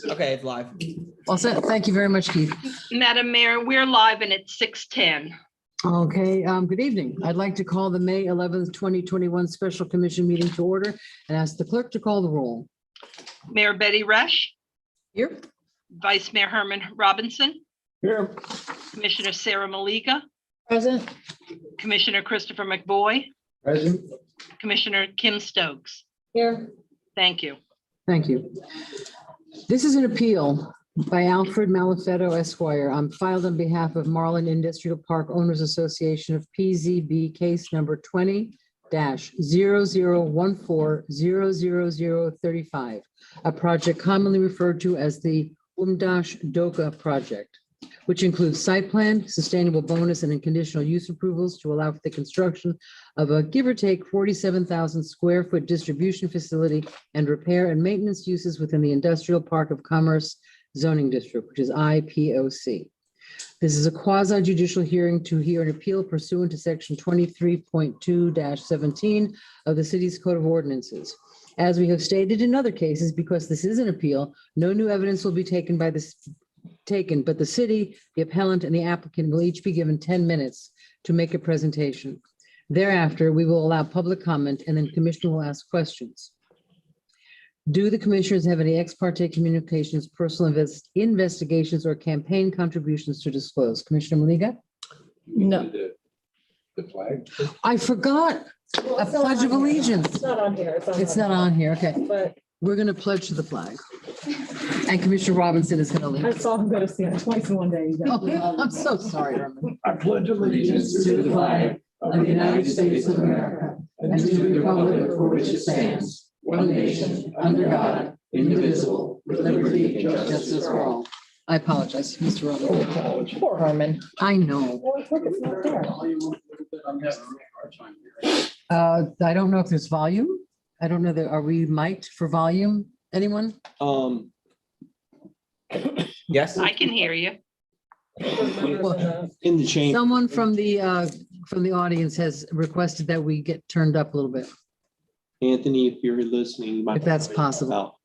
Okay, it's live. All set. Thank you very much, Keith. Madam Mayor, we're live and it's 6:10. Okay, good evening. I'd like to call the May 11th, 2021 Special Commission meeting to order and ask the clerk to call the roll. Mayor Betty Resch, Here. Vice Mayor Herman Robinson, Here. Commissioner Sarah Maliga, Present. Commissioner Christopher McBoy, Present. Commissioner Kim Stokes. Here. Thank you. Thank you. This is an appeal by Alfred Malafetto Esquire. I'm filed on behalf of Marlin Industrial Park Owners Association of PZB case number 20-0014-00035, a project commonly referred to as the DOKA project, which includes site plan, sustainable bonus, and conditional use approvals to allow for the construction of a give or take 47,000 square foot distribution facility and repair and maintenance uses within the Industrial Park of Commerce zoning district, which is IPOC. This is a quasi judicial hearing to hear an appeal pursuant to section 23.2-17 of the city's code of ordinances. As we have stated in other cases, because this is an appeal, no new evidence will be taken, but the city, the appellant, and the applicant will each be given 10 minutes to make a presentation. Thereafter, we will allow public comment, and then commissioner will ask questions. Do the commissioners have any ex parte communications, personal investigations, or campaign contributions to disclose? Commissioner Maliga? No. The flag. I forgot a pledge of allegiance. It's not on here. It's not on here. Okay. But We're going to pledge to the flag. And Commissioner Robinson is going to lead. that's all I'm going to see twice in one day. Oh, I'm so sorry, Herman. I pledge allegiance To the flag of the United States of America and to the republic for which it stands, one nation, under God, indivisible, with liberty and justice for all. I apologize, Mr. Robinson. Poor Herman. I know. Oh, look, it's not there. I don't know if there's volume. I don't know that, are we mic'd for volume? Anyone? Yes. I can hear you. In the chain. Someone from the audience has requested that we get turned up a little bit, Anthony, if you're listening, you might if that's possible.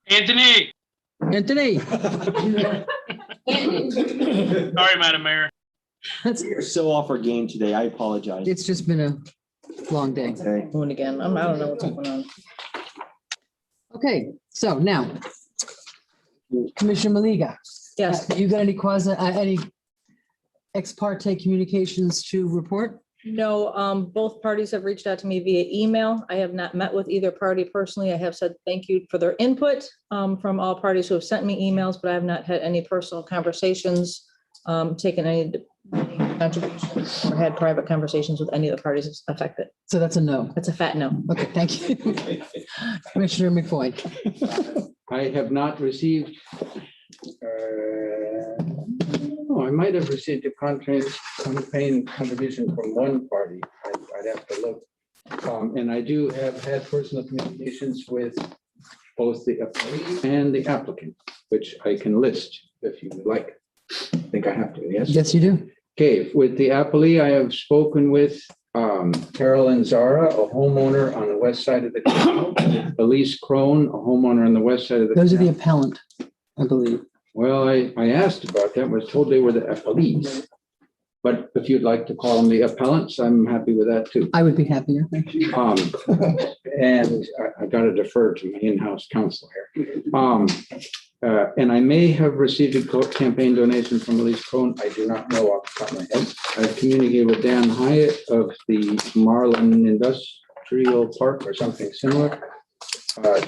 Anthony, Anthony. sorry, Madam Mayor. You're so off our game today. I apologize. It's just been a long day. Okay. Doing again. I don't know what's going on. Okay, so now, Commissioner Maliga. Yes. You got any ex parte communications to report? No, both parties have reached out to me via email. I have not met with either party personally. I have said thank you for their input from all parties who have sent me emails, but I have not had any personal conversations, taken any contributions, or had private conversations with any of the parties affected. So that's a no. That's a fat no. Okay, thank you. Commissioner McFoy. I have not received, I might have received a campaign contribution from one party. I'd have to look. And I do have had personal communications with both the applicant and the applicant, which I can list if you would like. I think I have to, yes? Yes, you do. Okay, with the appellee, I have spoken with Carolyn Zara, a homeowner on the west side of the canal. Elise Crone, a homeowner on the west side of the Those are the canal. appellant, I believe. Well, I asked about that, was told they were the appellees. But if you'd like to call them the appellants, I'm happy with that too. I would be happier. And I got to defer to my in-house counsel here. And I may have received a campaign donation from Elise Crone. I do not know off the top of my head. I've communicated with Dan Hyatt of the Marlin Industrial Park or something similar.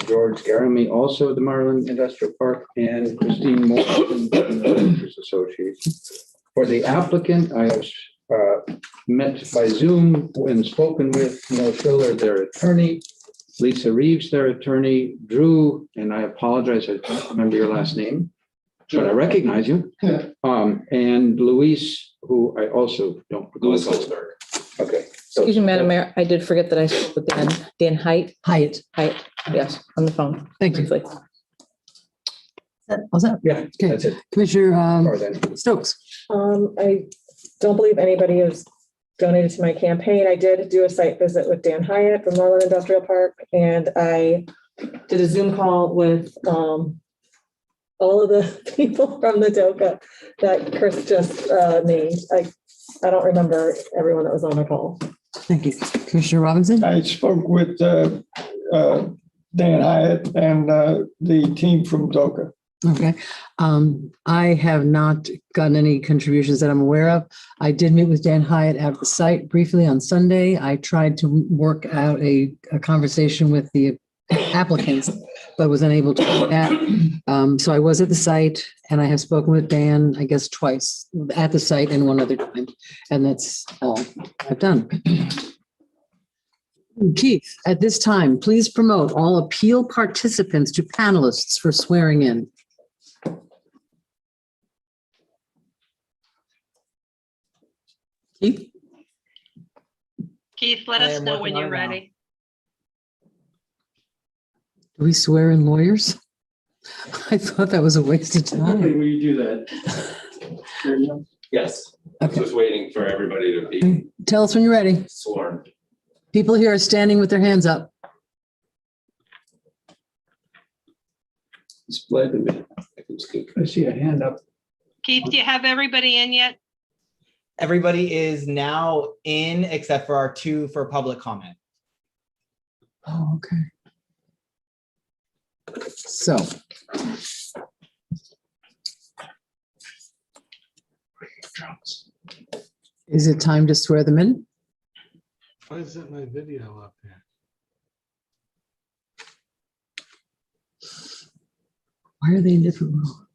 George Garamy, also of the Marlin Industrial Park, and Christine Moore from the Realtors Association. For the applicant, I have met by Zoom and spoken with Neil Schiller, their attorney, Lisa Reeves, their attorney, Drew, and I apologize, I don't remember your last name, but I recognize you. And Luis, who I also don't. Louis Goldberg. Okay. Excuse me, Madam Mayor, I did forget that I spoke with Dan Hyatt, Hyatt. yes, on the phone. Thank you. Briefly. Was that? Yeah, Okay. that's it. Commissioner Or then. Stokes. I don't believe anybody has donated to my campaign. I did do a site visit with Dan Hyatt from Marlin Industrial Park, and I did a Zoom call with all of the people from the DOKA that Chris just named. I don't remember everyone that was on the call. Thank you. Commissioner Robinson? I spoke with Dan Hyatt and the team from DOKA. Okay. I have not gotten any contributions that I'm aware of. I did meet with Dan Hyatt at the site briefly on Sunday. I tried to work out a conversation with the applicants, but was unable to do that. So I was at the site and I have spoken with Dan, I guess, twice at the site and one other time. And that's all I've done. Keith, at this time, please promote all appeal participants to panelists for swearing in. Keith? Keith, let I us am know working when on you're it now. ready. Do we swear in lawyers? I thought that was a waste of time. Will you do that? Yes. Okay. Just waiting for everybody to be Tell us when you're ready. sworn. People here are standing with their hands up. Display to me. I see a hand up. Keith, do you have everybody in yet? Everybody is now in except for our 2 for public comment. Oh, okay. So. Is it time to swear them in? Why isn't my video up there? Why are they in different rows?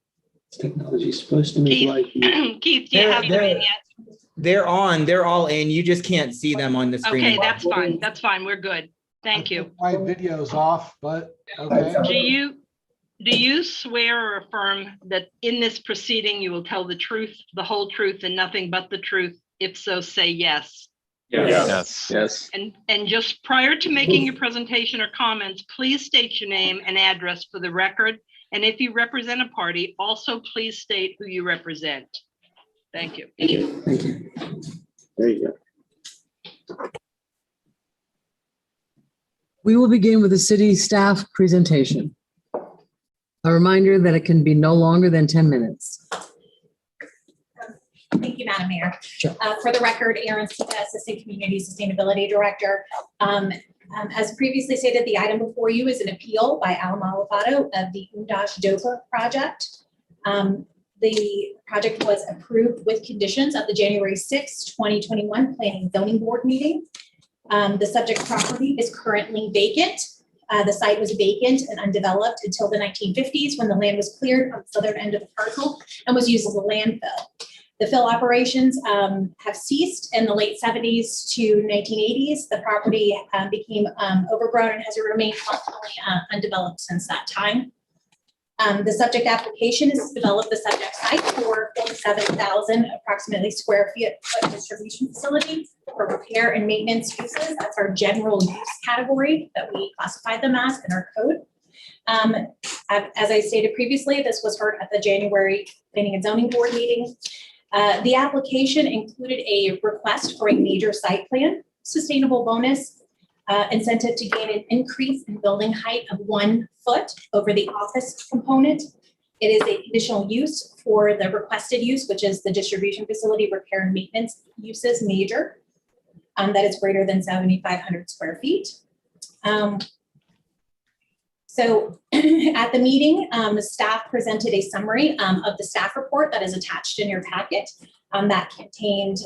Technology is supposed to make life easier. Keith, Keith, do you have them in yet? They're on, they're all in. You just can't see them on the screen. Okay, that's fine. That's fine. We're good. Thank you. My video's off, but okay. Do you swear or affirm that in this proceeding you will tell the truth, the whole truth, and nothing but the truth? If so, say yes. Yes. Yes. And just prior to making your presentation or comments, please state your name and address for the record. And if you represent a party, also please state who you represent. Thank you. Thank you. There you go. We will begin with the city staff presentation. A reminder that it can be no longer than 10 minutes. Thank you, Madam Mayor. Sure. For the record, Erin Sika, Assistant Community Sustainability Director. As previously stated, the item before you is an appeal by Al Malafato of the DOKA project. The project was approved with conditions at the January 6, 2021 Planning and Zoning Board meeting. The subject property is currently vacant. The site was vacant and undeveloped until the 1950s when the land was cleared on the southern end of the parcel and was used as a landfill. The fill operations have ceased in the late 70s to 1980s. The property became overgrown and has remained constantly undeveloped since that time. The subject application is to develop the subject site for 47,000 approximately square foot distribution facility for repair and maintenance uses. That's our general use category that we classified them as in our code. As I stated previously, this was heard at the January Planning and Zoning Board meeting. The application included a request for a major site plan, sustainable bonus, incentive to gain an increase in building height of 1 foot over the office component. It is a conditional use for the requested use, which is the distribution facility repair and maintenance uses major, that is greater than 7,500 square feet. So at the meeting, the staff presented a summary of the staff report that is attached in your packet. That contained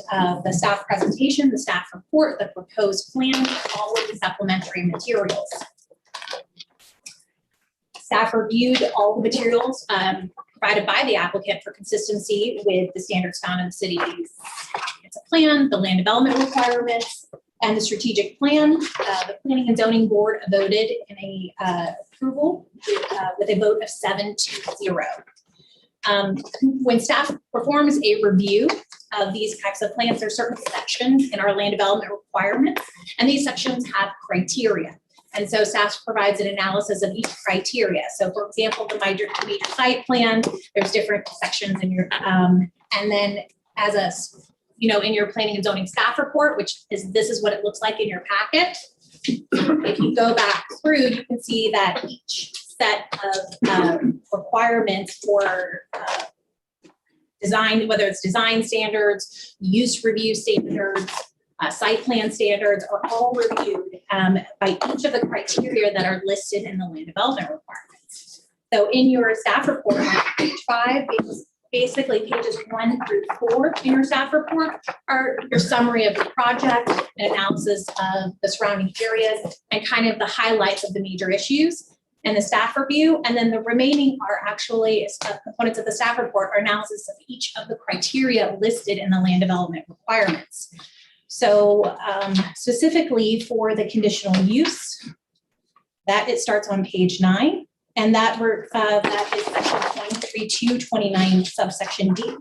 the staff presentation, the staff report, the proposed plan, all of the supplementary materials. Staff reviewed all the materials provided by the applicant for consistency with the standards found in the city's comprehensive plan, the land development requirements, and the strategic plan. The Planning and Zoning Board voted in a approval with a vote of 7-0. When staff performs a review of these types of plans, there are certain sections in our land development requirements, and these sections have criteria. And so staff provides an analysis of each criteria. So for example, the major site plan, there's different sections in your, and then as a, in your planning and zoning staff report, this is what it looks like in your packet. If you go back through, you can see that each set of requirements for design, whether it's design standards, use review standards, site plan standards are all reviewed by each of the criteria that are listed in the land development requirements. So in your staff report on page 5, basically pages 1 through 4 in your staff report are your summary of the project, an analysis of the surrounding areas, and kind of the highlights of the major issues and the staff review. And then the remaining are actually components of the staff report are analysis of each of the criteria listed in the land development requirements. So specifically for the conditional use, that it starts on page 9, and that is section 13229 subsection D,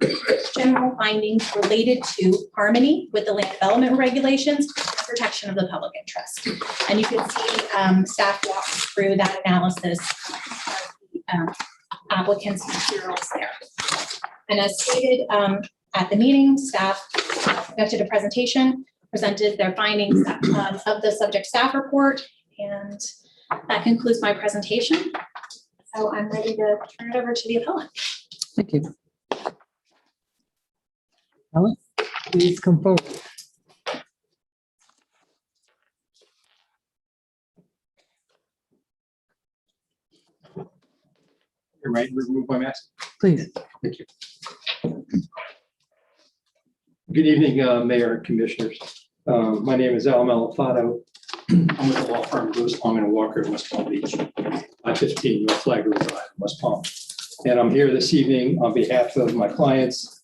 general findings related to harmony with the land development regulations, protection of the public interest. And you can see staff walks through that analysis of the applicant's materials there. And as stated at the meeting, staff conducted a presentation, presented their findings of the subject staff report, and that concludes my presentation. So I'm ready to turn it over to the appellant. Thank you. Ellen, please come forward. You're right, remove my mask. Please. Thank you. Good evening, Mayor and Commissioners. My name is Al Malafato. I'm with the law firm Lewis, Long and Walker in West Palm Beach, 515 North Flagler Drive, West Palm. And I'm here this evening on behalf of my clients,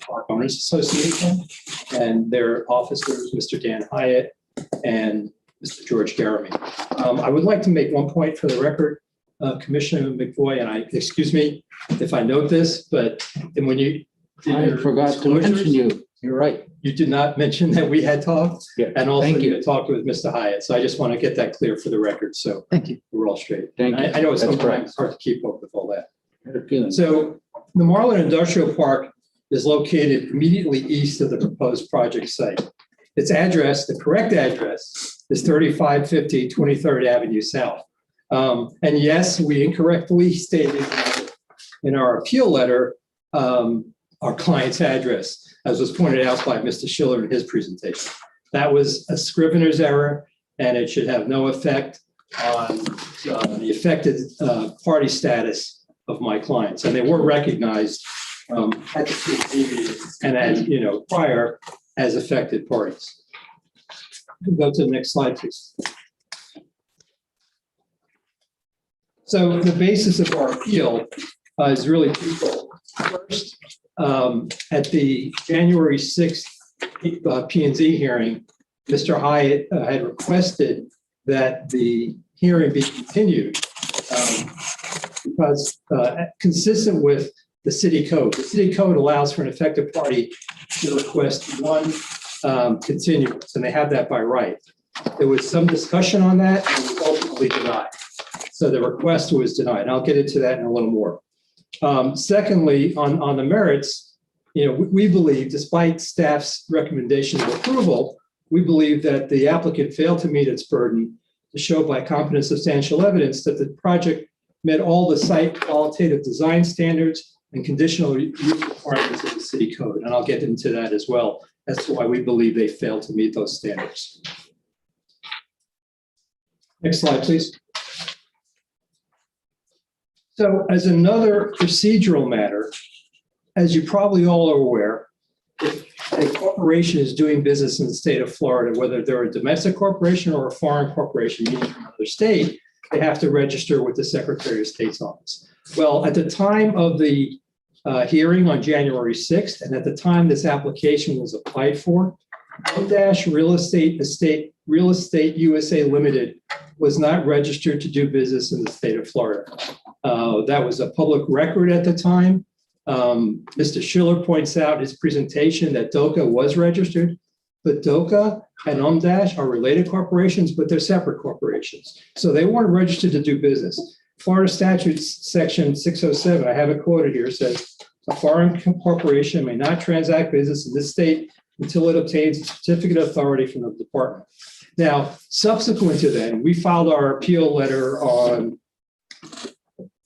Park Owners Association, and their officers, Mr. Dan Hyatt and Mr. George Garamy. I would like to make one point for the record, Commissioner McVoy, and excuse me if I note this, but when you I forgot to mention you. You're right. You did not mention that we had talked. Yeah. And also Thank you you. had talked with Mr. Hyatt. So I just want to get that clear for the record. So Thank you. we're all straight. Thank you. I know it's That's sometimes hard to keep up with all that. Had a feeling. So the Marlin Industrial Park is located immediately east of the proposed project site. Its address, the correct address, is 3550 23rd Avenue South. And yes, we incorrectly stated in our appeal letter our client's address, as was pointed out by Mr. Schiller in his presentation. That was a scrivener's error, and it should have no effect on the affected party status of my clients. And they were recognized at the CDC and as prior as affected parties. Go to the next slide, please. So the basis of our appeal is really twofold. First, at the January 6th P&Z hearing, Mr. Hyatt had requested that the hearing be continued because consistent with the city code. The city code allows for an affected party to request one continuance, and they have that by right. There was some discussion on that, and it was ultimately denied. So the request was denied, and I'll get into that in a little more. Secondly, on the merits, we believe, despite staff's recommendation of approval, we believe that the applicant failed to meet its burden to show by competent substantial evidence that the project met all the site qualitative design standards and conditional use requirements of the city code. And I'll get into that as well as to why we believe they failed to meet those standards. Next slide, please. So as another procedural matter, as you probably all are aware, if a corporation is doing business in the state of Florida, whether they're a domestic corporation or a foreign corporation, meaning from another state, they have to register with the Secretary of State's office. Well, at the time of the hearing on January 6th, and at the time this application was applied for, Real Estate USA Limited was not registered to do business in the state of Florida. That was a public record at the time. Mr. Schiller points out in his presentation that DOKA was registered, but DOKA and are related corporations, but they're separate corporations. So they weren't registered to do business. Florida statutes section 607, I have it quoted here, says a foreign corporation may not transact business in this state until it obtains a certificate of authority from the department. Now, subsequent to then, we filed our appeal letter on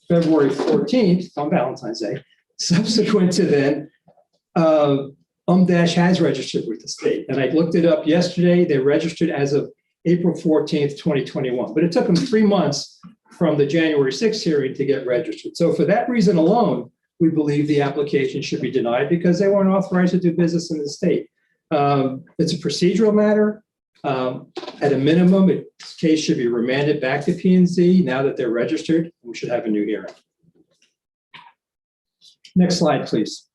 February 14th, on Valentine's Day. Subsequent to then, has registered with the state. And I looked it up yesterday. They registered as of April 14th, 2021. But it took them 3 months from the January 6th hearing to get registered. So for that reason alone, we believe the application should be denied because they weren't authorized to do business in the state. It's a procedural matter. At a minimum, this case should be remanded back to P&Z now that they're registered. We should have a new hearing. Next slide, please.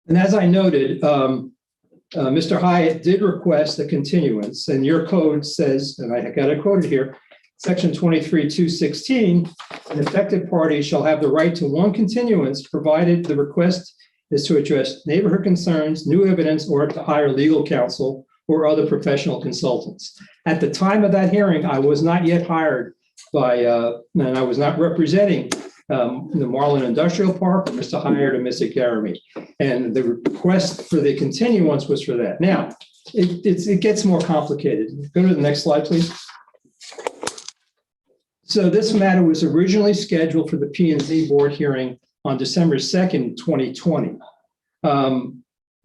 And as I noted, Mr. Hyatt did request a continuance, and your code says, and I got it quoted here, Section 23-216, an affected party shall have the right to one continuance provided the request is to address neighborhood concerns, new evidence, or to hire legal counsel or other professional consultants. At the time of that hearing, I was not yet hired by, and I was not representing the Marlin Industrial Park, or Mr. Hyatt or Mr. Garamy. And the request for the continuance was for that. Now, it gets more complicated. Go to the next slide, please. So this matter was originally scheduled for the P&Z board hearing on December 2nd, 2020.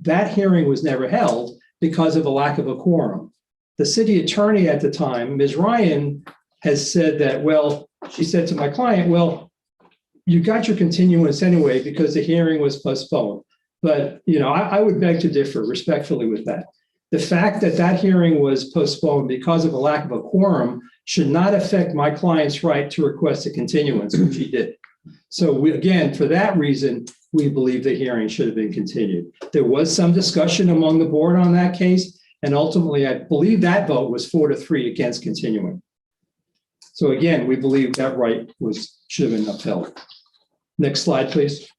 That hearing was never held because of a lack of a quorum. The city attorney at the time, Ms. Ryan, has said that, well, she said to my client, well, you got your continuance anyway because the hearing was postponed. But, you know, I would beg to differ respectfully with that. The fact that that hearing was postponed because of a lack of a quorum should not affect my client's right to request a continuance, which he did. So again, for that reason, we believe the hearing should have been continued. There was some discussion among the board on that case, and ultimately, I believe that vote was 4-3 against continuing. So again, we believe that right should have been upheld. Next slide, please.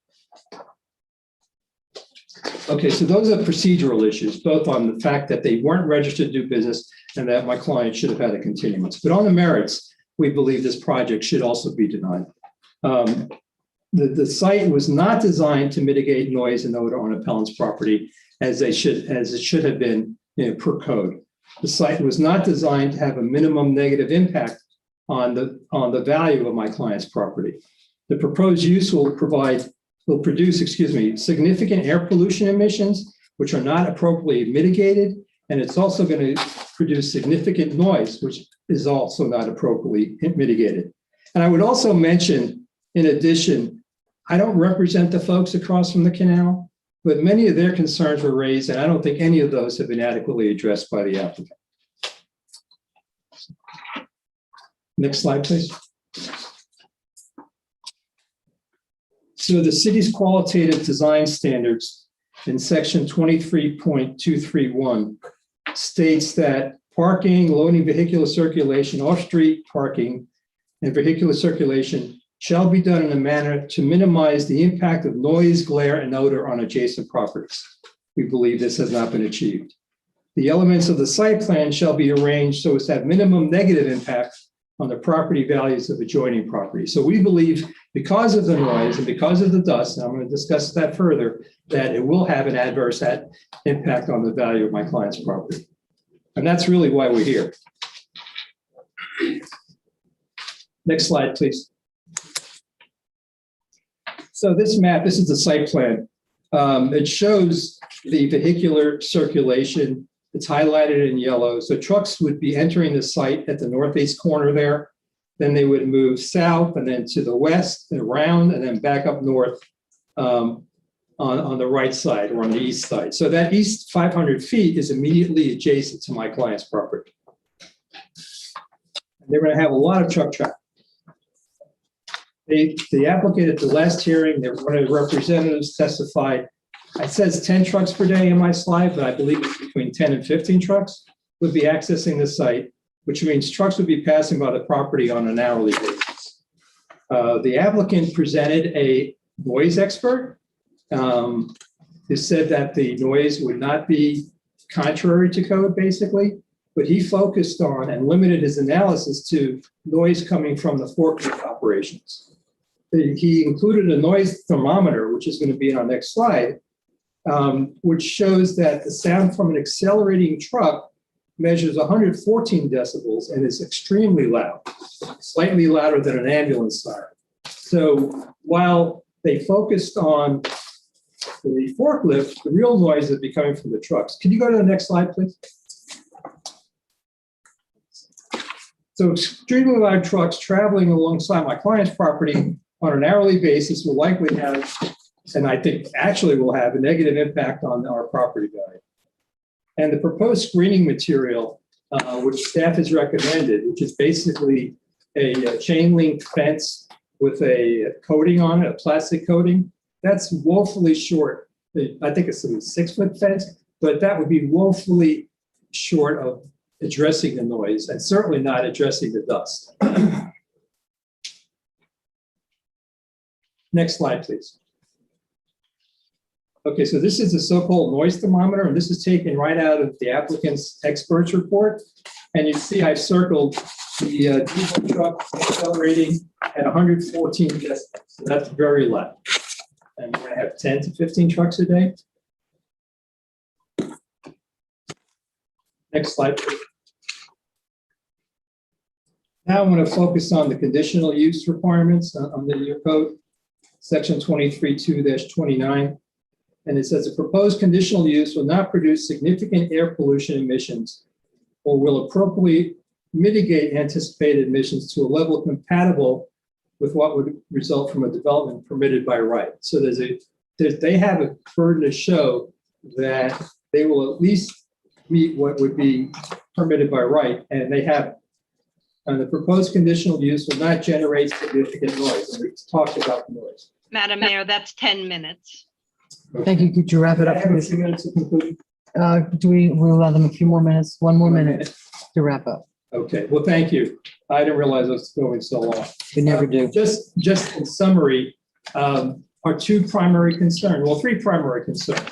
Okay, so those are procedural issues, both on the fact that they weren't registered to do business and that my client should have had a continuance. But on the merits, we believe this project should also be denied. The site was not designed to mitigate noise and odor on appellant's property as it should have been, per code. The site was not designed to have a minimum negative impact on the value of my client's property. The proposed use will produce significant air pollution emissions, which are not appropriately mitigated, and it's also going to produce significant noise, which is also not appropriately mitigated. And I would also mention, in addition, I don't represent the folks across from the canal, but many of their concerns were raised, and I don't think any of those have been adequately addressed by the applicant. Next slide, please. So the city's qualitative design standards in section 23.231 states that parking, loading vehicular circulation, off-street parking, and vehicular circulation shall be done in a manner to minimize the impact of noise, glare, and odor on adjacent properties. We believe this has not been achieved. The elements of the site plan shall be arranged so as to have minimum negative impact on the property values of adjoining properties. So we believe, because of the noise and because of the dust, and I'm going to discuss that further, that it will have an adverse impact on the value of my client's property. And that's really why we're here. Next slide, please. So this map, this is the site plan. It shows the vehicular circulation. It's highlighted in yellow. So trucks would be entering the site at the northeast corner there. Then they would move south and then to the west and around and then back up north on the right side or on the east side. So that east 500 feet is immediately adjacent to my client's property. They're going to have a lot of truck traffic. The applicant at the last hearing, one of the representatives testified, it says 10 trucks per day in my slide, but I believe it's between 10 and 15 trucks would be accessing the site, which means trucks would be passing by the property on an hourly basis. The applicant presented a noise expert who said that the noise would not be contrary to code, basically, but he focused on and limited his analysis to noise coming from the forklift operations. He included a noise thermometer, which is going to be in our next slide, which shows that the sound from an accelerating truck measures 114 decibels and is extremely loud, slightly louder than an ambulance siren. So while they focused on the forklift, the real noise would be coming from the trucks. Can you go to the next slide, please? So extremely loud trucks traveling alongside my client's property on an hourly basis will likely have, and I think actually will have, a negative impact on our property value. And the proposed screening material, which staff has recommended, which is basically a chain link fence with a coating on it, a plastic coating, that's woefully short. I think it's a 6-foot fence, but that would be woefully short of addressing the noise and certainly not addressing the dust. Next slide, please. Okay, so this is a so-called noise thermometer, and this is taken right out of the applicant's experts report. And you see I've circled the diesel truck accelerating at 114 decibels. So that's very loud. And we're going to have 10 to 15 trucks a day. Next slide, please. Now I want to focus on the conditional use requirements on the year code, section 23.2-29. And it says a proposed conditional use will not produce significant air pollution emissions or will appropriately mitigate anticipated emissions to a level compatible with what would result from a development permitted by right. So they have a burden to show that they will at least meet what would be permitted by right, and they have. And the proposed conditional use will not generate significant noise. And we talked about the noise. Madam Mayor, that's 10 minutes. Thank you. Could you wrap it up? I have a few minutes to conclude. We'll allow them a few more minutes, one more minute to wrap up. Okay, well, thank you. I didn't realize it was going so long. We never do. Just in summary, our two primary concerns, well, three primary concerns,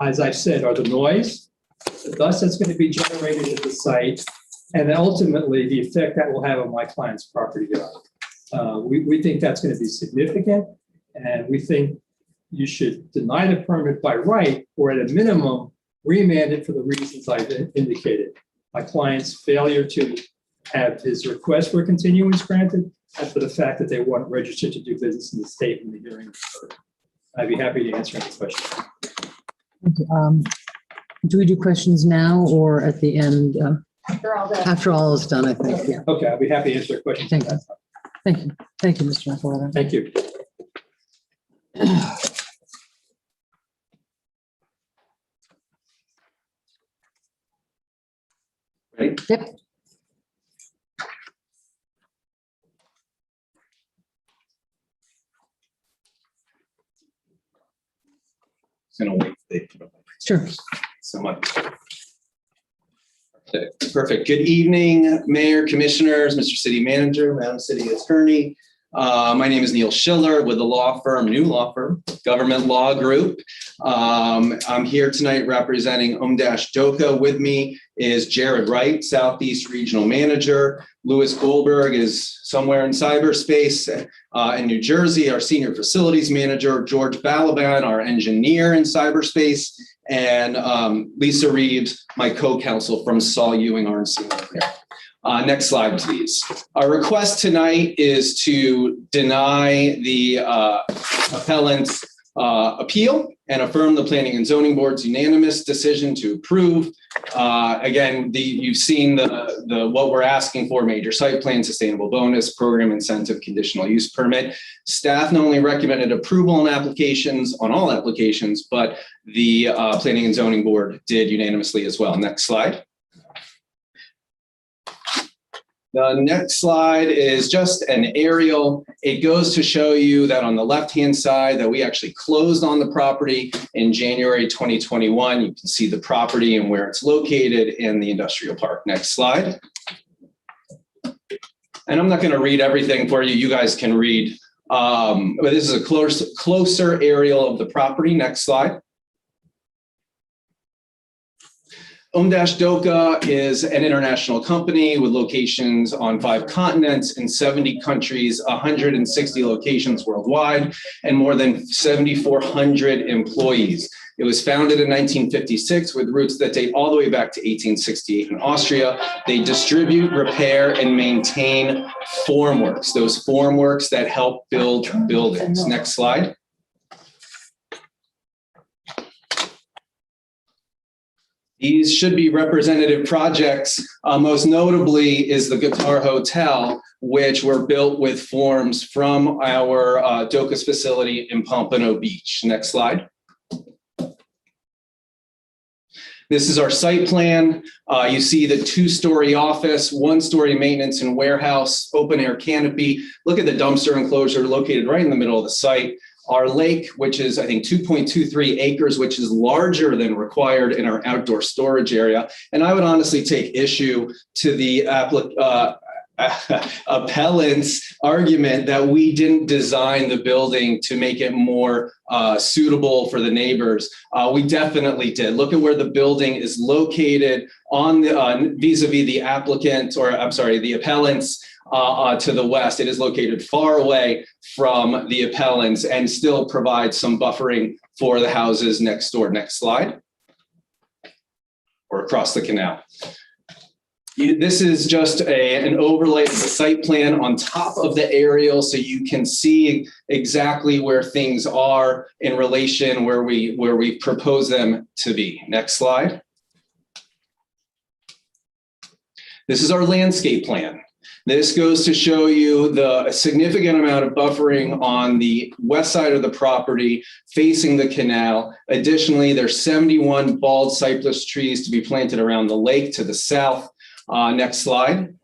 as I've said, are the noise, the dust that's going to be generated at the site, and then ultimately the effect that will have on my client's property value. We think that's going to be significant, and we think you should deny the permit by right, or at a minimum, remand it for the reasons I've indicated. My client's failure to have his request for continuance granted, and for the fact that they weren't registered to do business in the state when the hearing occurred. I'd be happy to answer any questions. Okay, do we do questions now or at the end? After all is done, I think. Yeah. Okay, I'll be happy to answer questions. Thank you. Thank you. Thank you, Mr. McElwain. Thank you. Ready? Yep. Gonna wait. They put up Sure. so much. Perfect. Good evening, Mayor, Commissioners, Mr. City Manager, Madam City Attorney. My name is Neil Schiller with the new law firm, Government Law Group. I'm here tonight representing DOKA. With me is Jared Wright, Southeast Regional Manager. Louis Goldberg is somewhere in cyberspace in New Jersey, our Senior Facilities Manager. George Balaban, our engineer in cyberspace. And Lisa Reeves, my co-counsel from Saul Ewing RNC here. Next slide, please. Our request tonight is to deny the appellant's appeal and affirm the Planning and Zoning Board's unanimous decision to approve. Again, you've seen what we're asking for: major site plan, sustainable bonus, program incentive, conditional use permit. Staff not only recommended approval on all applications, but the Planning and Zoning Board did unanimously as well. Next slide. The next slide is just an aerial. It goes to show you that on the left-hand side that we actually closed on the property in January 2021. You can see the property and where it's located in the industrial park. Next slide. And I'm not going to read everything for you. You guys can read. But this is a closer aerial of the property. Next slide. DOKA is an international company with locations on 5 continents in 70 countries, 160 locations worldwide, and more than 7,400 employees. It was founded in 1956 with roots that date all the way back to 1868 in Austria. They distribute, repair, and maintain formworks, those formworks that help build buildings. Next slide. These should be representative projects. Most notably is the Guitar Hotel, which were built with forms from our DOKA's facility in Pompano Beach. Next slide. This is our site plan. You see the 2-story office, 1-story maintenance and warehouse, open air canopy. Look at the dumpster enclosure located right in the middle of the site. Our lake, which is, I think, 2.23 acres, which is larger than required in our outdoor storage area. And I would honestly take issue to the appellant's argument that we didn't design the building to make it more suitable for the neighbors. We definitely did. Look at where the building is located on the vis-a-vis the applicant, or I'm sorry, the appellants to the west. It is located far away from the appellants and still provides some buffering for the houses next door. Next slide. Or across the canal. This is just an overlay of the site plan on top of the aerial, so you can see exactly where things are in relation where we propose them to be. Next slide. This is our landscape plan. This goes to show you the significant amount of buffering on the west side of the property facing the canal. Additionally, there's 71 bald cypress trees to be planted around the lake to the south. Next slide.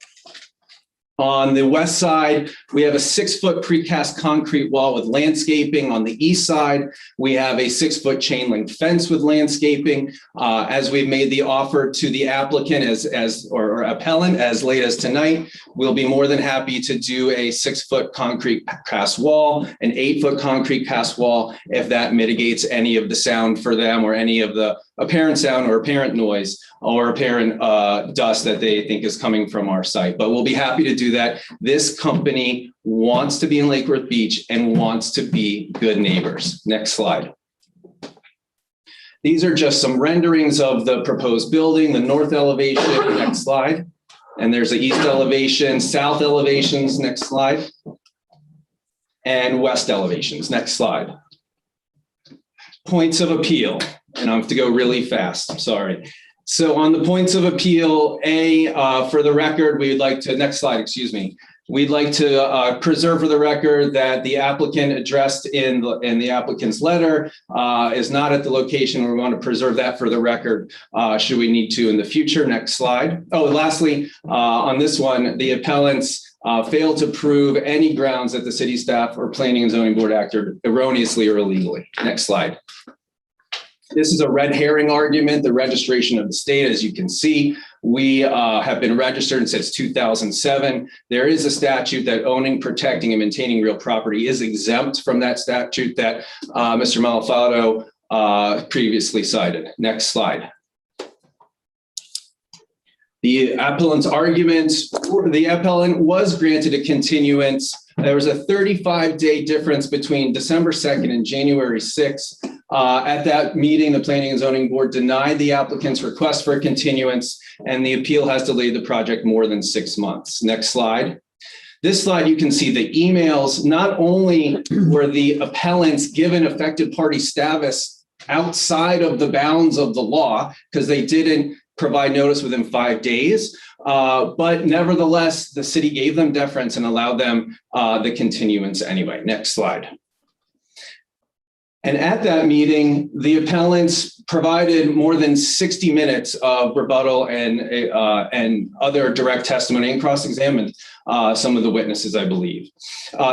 On the west side, we have a 6-foot precast concrete wall with landscaping. On the east side, we have a 6-foot chain link fence with landscaping. As we've made the offer to the applicant or appellant as late as tonight, we'll be more than happy to do a 6-foot concrete cast wall, an 8-foot concrete cast wall, if that mitigates any of the sound for them or any of the apparent sound or apparent noise or apparent dust that they think is coming from our site. But we'll be happy to do that. This company wants to be in Lake Worth Beach and wants to be good neighbors. Next slide. These are just some renderings of the proposed building, the north elevation. Next slide. And there's the east elevation, south elevations. Next slide. And west elevations. Next slide. Points of appeal. And I have to go really fast. I'm sorry. So on the points of appeal, for the record, we'd like to, next slide, excuse me. We'd like to preserve for the record that the applicant addressed in the applicant's letter is not at the location. We want to preserve that for the record should we need to in the future. Next slide. Oh, and lastly, on this one, the appellants failed to prove any grounds that the city staff or planning and zoning board acted erroneously or illegally. Next slide. This is a red herring argument, the registration of the state. As you can see, we have been registered since 2007. There is a statute that owning, protecting, and maintaining real property is exempt from that statute that Mr. Malafato previously cited. Next slide. The appellant's argument, the appellant was granted a continuance. There was a 35-day difference between December 2nd and January 6th. At that meeting, the Planning and Zoning Board denied the applicant's request for a continuance, and the appeal has delayed the project more than 6 months. Next slide. This slide, you can see the emails. Not only were the appellants given affected party status outside of the bounds of the law, because they didn't provide notice within 5 days, but nevertheless, the city gave them deference and allowed them the continuance anyway. Next slide. And at that meeting, the appellants provided more than 60 minutes of rebuttal and other direct testimony and cross-examined some of the witnesses, I believe.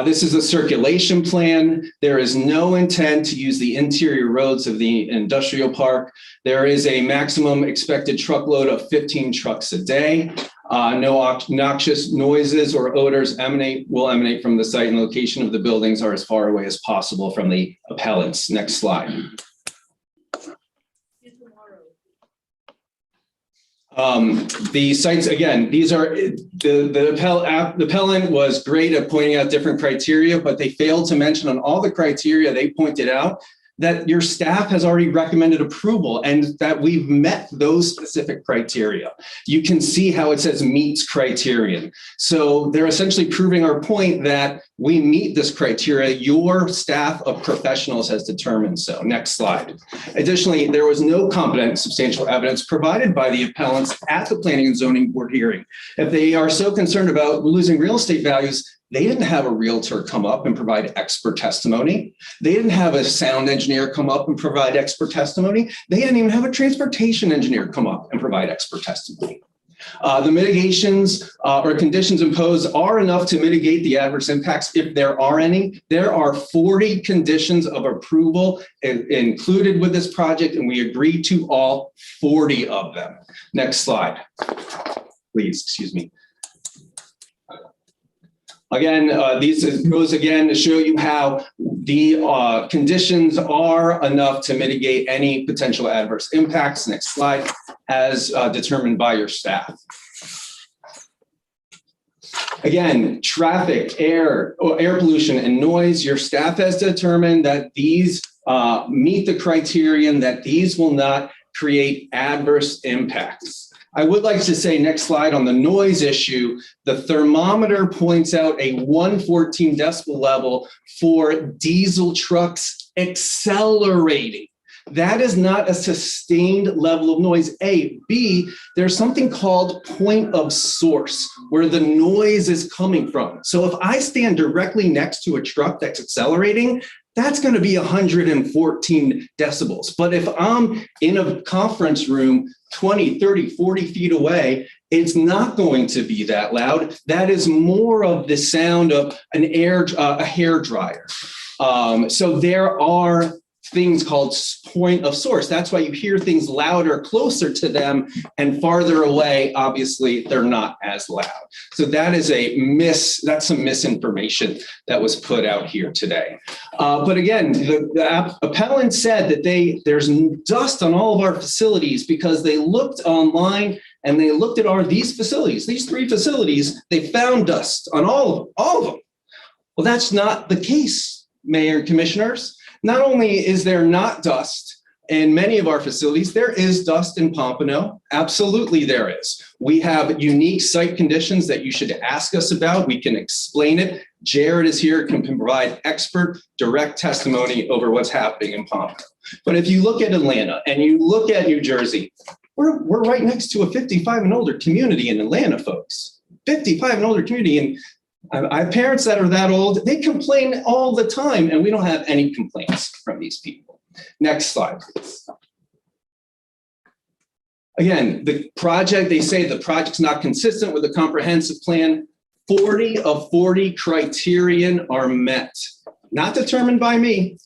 This is a circulation plan. There is no intent to use the interior roads of the industrial park. There is a maximum expected truckload of 15 trucks a day. No noxious noises or odors will emanate from the site, and location of the buildings are as far away as possible from the appellants. Next slide. The sites, again, these are, the appellant was great at pointing out different criteria, but they failed to mention on all the criteria they pointed out, that your staff has already recommended approval and that we've met those specific criteria. You can see how it says meets criterion. So they're essentially proving our point that we meet this criteria. Your staff of professionals has determined so. Next slide. Additionally, there was no competent and substantial evidence provided by the appellants at the Planning and Zoning Board hearing. If they are so concerned about losing real estate values, they didn't have a realtor come up and provide expert testimony. They didn't have a sound engineer come up and provide expert testimony. They didn't even have a transportation engineer come up and provide expert testimony. The mitigations or conditions imposed are enough to mitigate the adverse impacts if there are any. There are 40 conditions of approval included with this project, and we agreed to all 40 of them. Next slide, please, excuse me. Again, these goes again to show you how the conditions are enough to mitigate any potential adverse impacts. Next slide, as determined by your staff. Again, traffic, air pollution, and noise. Your staff has determined that these meet the criterion, that these will not create adverse impacts. I would like to say, next slide, on the noise issue, the thermometer points out a 114 decibel level for diesel trucks accelerating. That is not a sustained level of noise, A. B, there's something called point of source, where the noise is coming from. So if I stand directly next to a truck that's accelerating, that's going to be 114 decibels. But if I'm in a conference room 20, 30, 40 feet away, it's not going to be that loud. That is more of the sound of a hair dryer. So there are things called point of source. That's why you hear things louder closer to them, and farther away, obviously, they're not as loud. So that is that's some misinformation that was put out here today. But again, the appellant said that there's dust on all of our facilities because they looked online and they looked at these facilities, these 3 facilities, they found dust on all of them. Well, that's not the case, Mayor and Commissioners. Not only is there not dust in many of our facilities, there is dust in Pompano. Absolutely there is. We have unique site conditions that you should ask us about. We can explain it. Jared is here, can provide expert direct testimony over what's happening in Pompano. But if you look at Atlanta and you look at New Jersey, we're right next to a 55 and older community in Atlanta, folks. 55 and older community. And I have parents that are that old. They complain all the time, and we don't have any complaints from these people. Next slide, please. Again, the project, they say the project's not consistent with the comprehensive plan. 40 of 40 criterion are met. Not determined by me,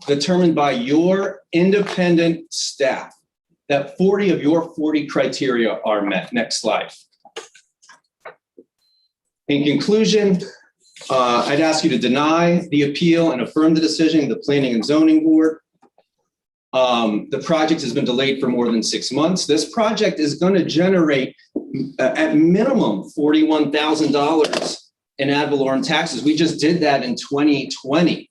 determined by your independent staff. That 40 of your 40 criteria are met. Next slide. In conclusion, I'd ask you to deny the appeal and affirm the decision of the Planning and Zoning Board. The project has been delayed for more than 6 months. This project is going to generate at minimum $41,000 in ad valorem taxes. We just did that in 2020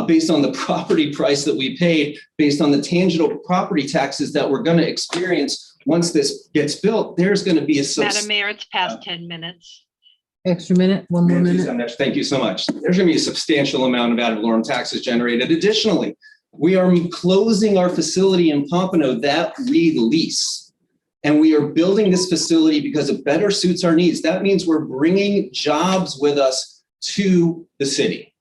based on the property price that we paid, based on the tangible property taxes that we're going to experience once this gets built. There's going to be a Madam Mayor, it's past 10 minutes. Extra minute, one more minute. Thank you so much. There's going to be a substantial amount of ad valorem taxes generated. Additionally, we are closing our facility in Pompano that we lease, and we are building this facility because it better suits our needs. That means we're bringing jobs with us to the city.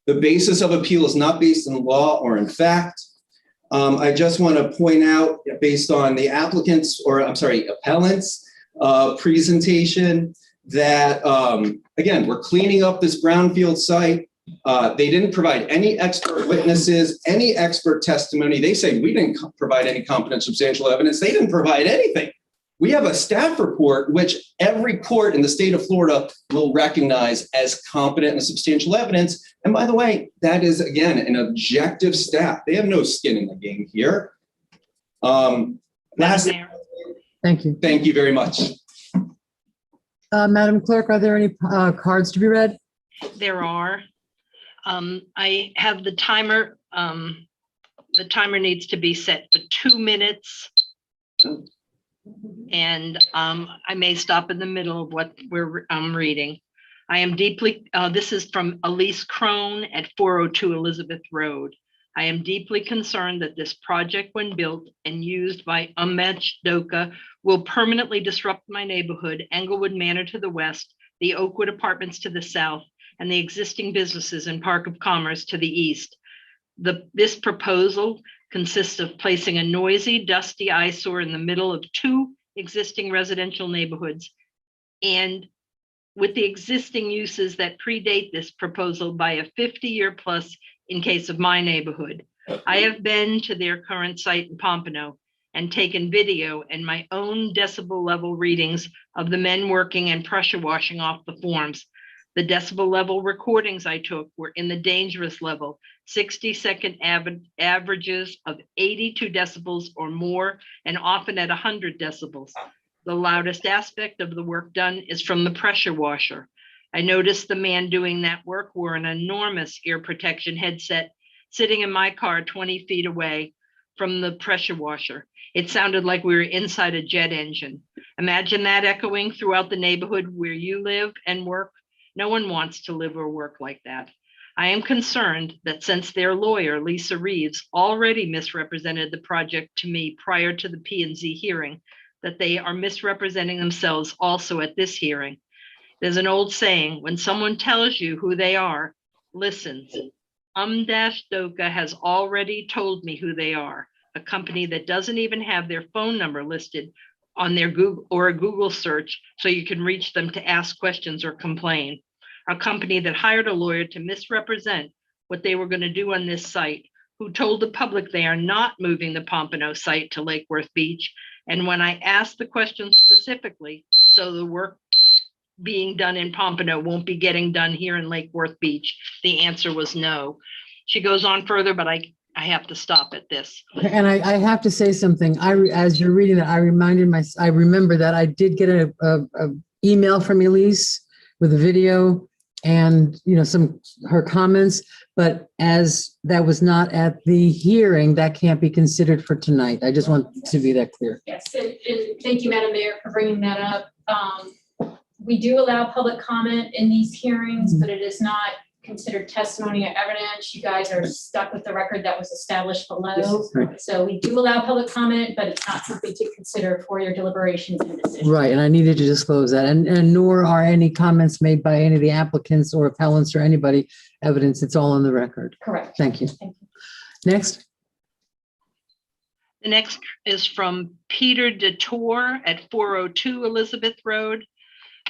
The basis of appeal is not based in law or in fact. I just want to point out, based on the appellant's presentation, that, again, we're cleaning up this brownfield site. They didn't provide any expert witnesses, any expert testimony. They say we didn't provide any competent substantial evidence. They didn't provide anything. We have a staff report, which every court in the state of Florida will recognize as competent and substantial evidence. And by the way, that is, again, an objective staff. They have no skin in the game here. Lastly, Thank you. thank you very much. Madam Clerk, are there any cards to be read? There are. I have the timer the timer needs to be set for 2 minutes. And I may stop in the middle of what we're reading. I am deeply, this is from Elise Crone at 402 Elizabeth Road. I am deeply concerned that this project, when built and used by unmatched DOKA, will permanently disrupt my neighborhood, Englewood Manor to the west, the Oakwood Apartments to the south, and the existing businesses in Park of Commerce to the east. This proposal consists of placing a noisy, dusty eyesore in the middle of 2 existing residential neighborhoods, and with the existing uses that predate this proposal by a 50-year plus in case of my neighborhood. I have been to their current site in Pompano and taken video and my own decibel level readings of the men working and pressure washing off the forms. The decibel level recordings I took were in the dangerous level, 60-second averages of 82 decibels or more, and often at 100 decibels. The loudest aspect of the work done is from the pressure washer. I noticed the man doing that work wore an enormous ear protection headset sitting in my car 20 feet away from the pressure washer. It sounded like we were inside a jet engine. Imagine that echoing throughout the neighborhood where you live and work. No one wants to live or work like that. I am concerned that since their lawyer, Lisa Reeves, already misrepresented the project to me prior to the P&Z hearing, that they are misrepresenting themselves also at this hearing. There's an old saying, when someone tells you who they are, listen. DOKA has already told me who they are, a company that doesn't even have their phone number listed on their Google or a Google search so you can reach them to ask questions or complain. A company that hired a lawyer to misrepresent what they were going to do on this site, who told the public they are not moving the Pompano site to Lake Worth Beach. And when I asked the question specifically, so the work being done in Pompano won't be getting done here in Lake Worth Beach, the answer was no. She goes on further, but I have to stop at this. And I have to say something. As you're reading that, I remember that I did get a email from Elise with a video and, her comments, but as that was not at the hearing, that can't be considered for tonight. I just want to be that clear. Yes, and thank you, Madam Mayor, for bringing that up. We do allow public comment in these hearings, but it is not considered testimony or evidence. You guys are stuck with the record that was established below. Right. So we do allow public comment, but it's not something to consider for your deliberations and decisions. Right, and I needed to disclose that. And nor are any comments made by any of the applicants or appellants or anybody evidence. It's all on the record. Correct. Thank you. Thank you. Next. The next is from Peter DeTore at 402 Elizabeth Road.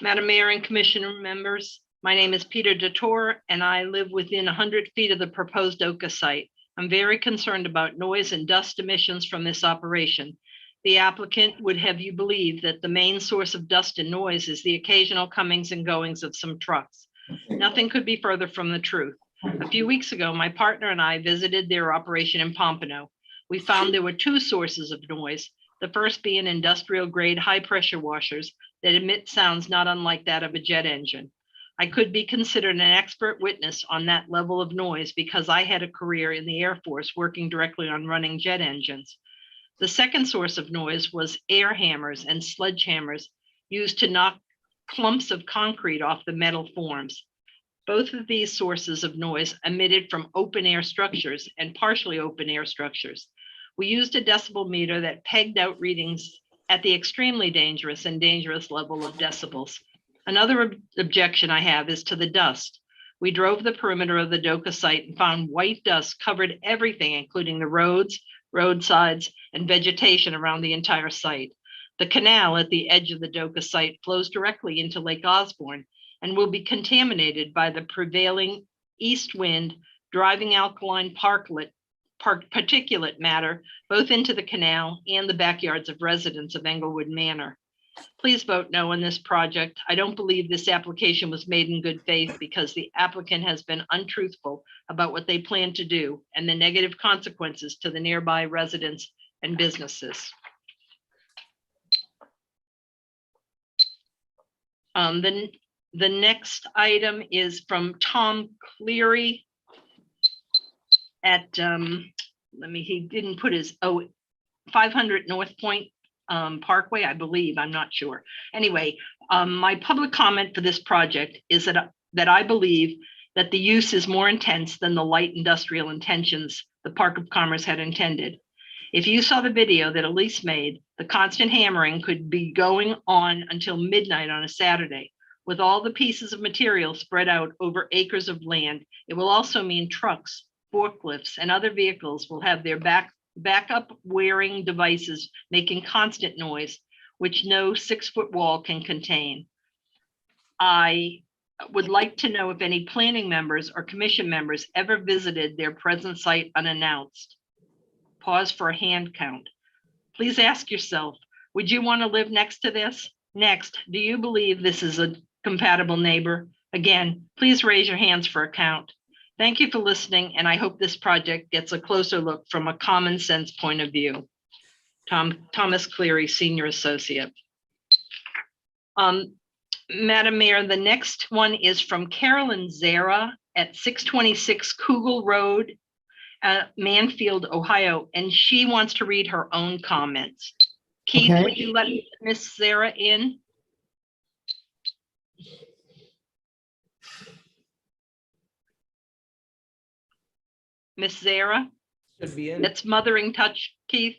Madam Mayor and Commissioner members, my name is Peter DeTore and I live within 100 feet of the proposed DOKA site. I'm very concerned about noise and dust emissions from this operation. The applicant would have you believe that the main source of dust and noise is the occasional comings and goings of some trucks. Nothing could be further from the truth. A few weeks ago, my partner and I visited their operation in Pompano. We found there were 2 sources of noise, the first being industrial grade high pressure washers that emit sounds not unlike that of a jet engine. I could be considered an expert witness on that level of noise because I had a career in the Air Force working directly on running jet engines. The second source of noise was air hammers and sledgehammers used to knock clumps of concrete off the metal forms. Both of these sources of noise emitted from open air structures and partially open air structures. We used a decibel meter that pegged out readings at the extremely dangerous and dangerous level of decibels. Another objection I have is to the dust. We drove the perimeter of the DOKA site and found white dust covered everything, including the roads, roadsides, and vegetation around the entire site. The canal at the edge of the DOKA site flows directly into Lake Osborne and will be contaminated by the prevailing east wind, driving alkaline particulate matter, both into the canal and the backyards of residents of Englewood Manor. Please vote no on this project. I don't believe this application was made in good faith because the applicant has been untruthful about what they plan to do and the negative consequences to the nearby residents and businesses. The next item is from Tom Cleary at he didn't put his, 500 North Point Parkway, I believe, I'm not sure. Anyway, my public comment for this project is that I believe that the use is more intense than the light industrial intentions the Park of Commerce had intended. If you saw the video that Elise made, the constant hammering could be going on until midnight on a Saturday. With all the pieces of material spread out over acres of land, it will also mean trucks, forklifts, and other vehicles will have their backup wearing devices making constant noise, which no 6-foot wall can contain. I would like to know if any planning members or commission members ever visited their present site unannounced. Pause for a hand count. Please ask yourself, would you want to live next to this? Next, do you believe this is a compatible neighbor? Again, please raise your hands for a count. Thank you for listening, and I hope this project gets a closer look from a common sense point of view. Thomas Cleary, Senior Associate. Madam Mayor, the next one is from Carolyn Zara at 626 Kugel Road, Manfield, Ohio, and she wants to read her own comments. Keith, Okay. would you let Miss Zara in? Miss Zara? Should be in. That's Mothering Touch, Keith.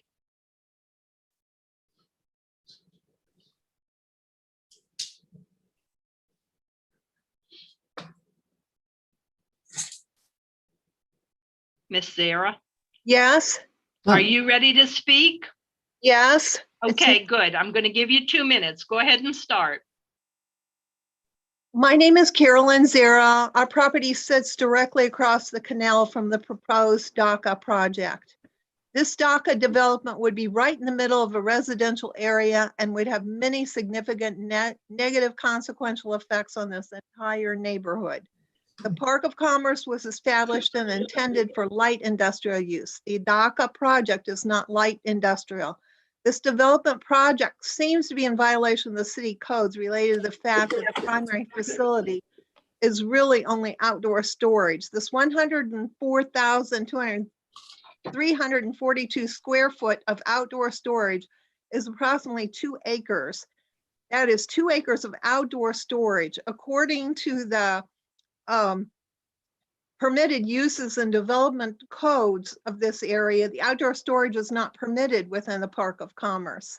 Miss Zara, Yes, are you ready to speak? yes. Okay, good. I'm going to give you 2 minutes. Go ahead and start. My name is Carolyn Zara. Our property sits directly across the canal from the proposed DOKA project. This DOKA development would be right in the middle of a residential area and would have many significant negative consequential effects on this entire neighborhood. The Park of Commerce was established and intended for light industrial use. The DOKA project is not light industrial. This development project seems to be in violation of the city codes related to the fact that the primary facility is really only outdoor storage. This 104,342 square foot of outdoor storage is approximately 2 acres. That is 2 acres of outdoor storage. According to the permitted uses and development codes of this area, the outdoor storage is not permitted within the Park of Commerce.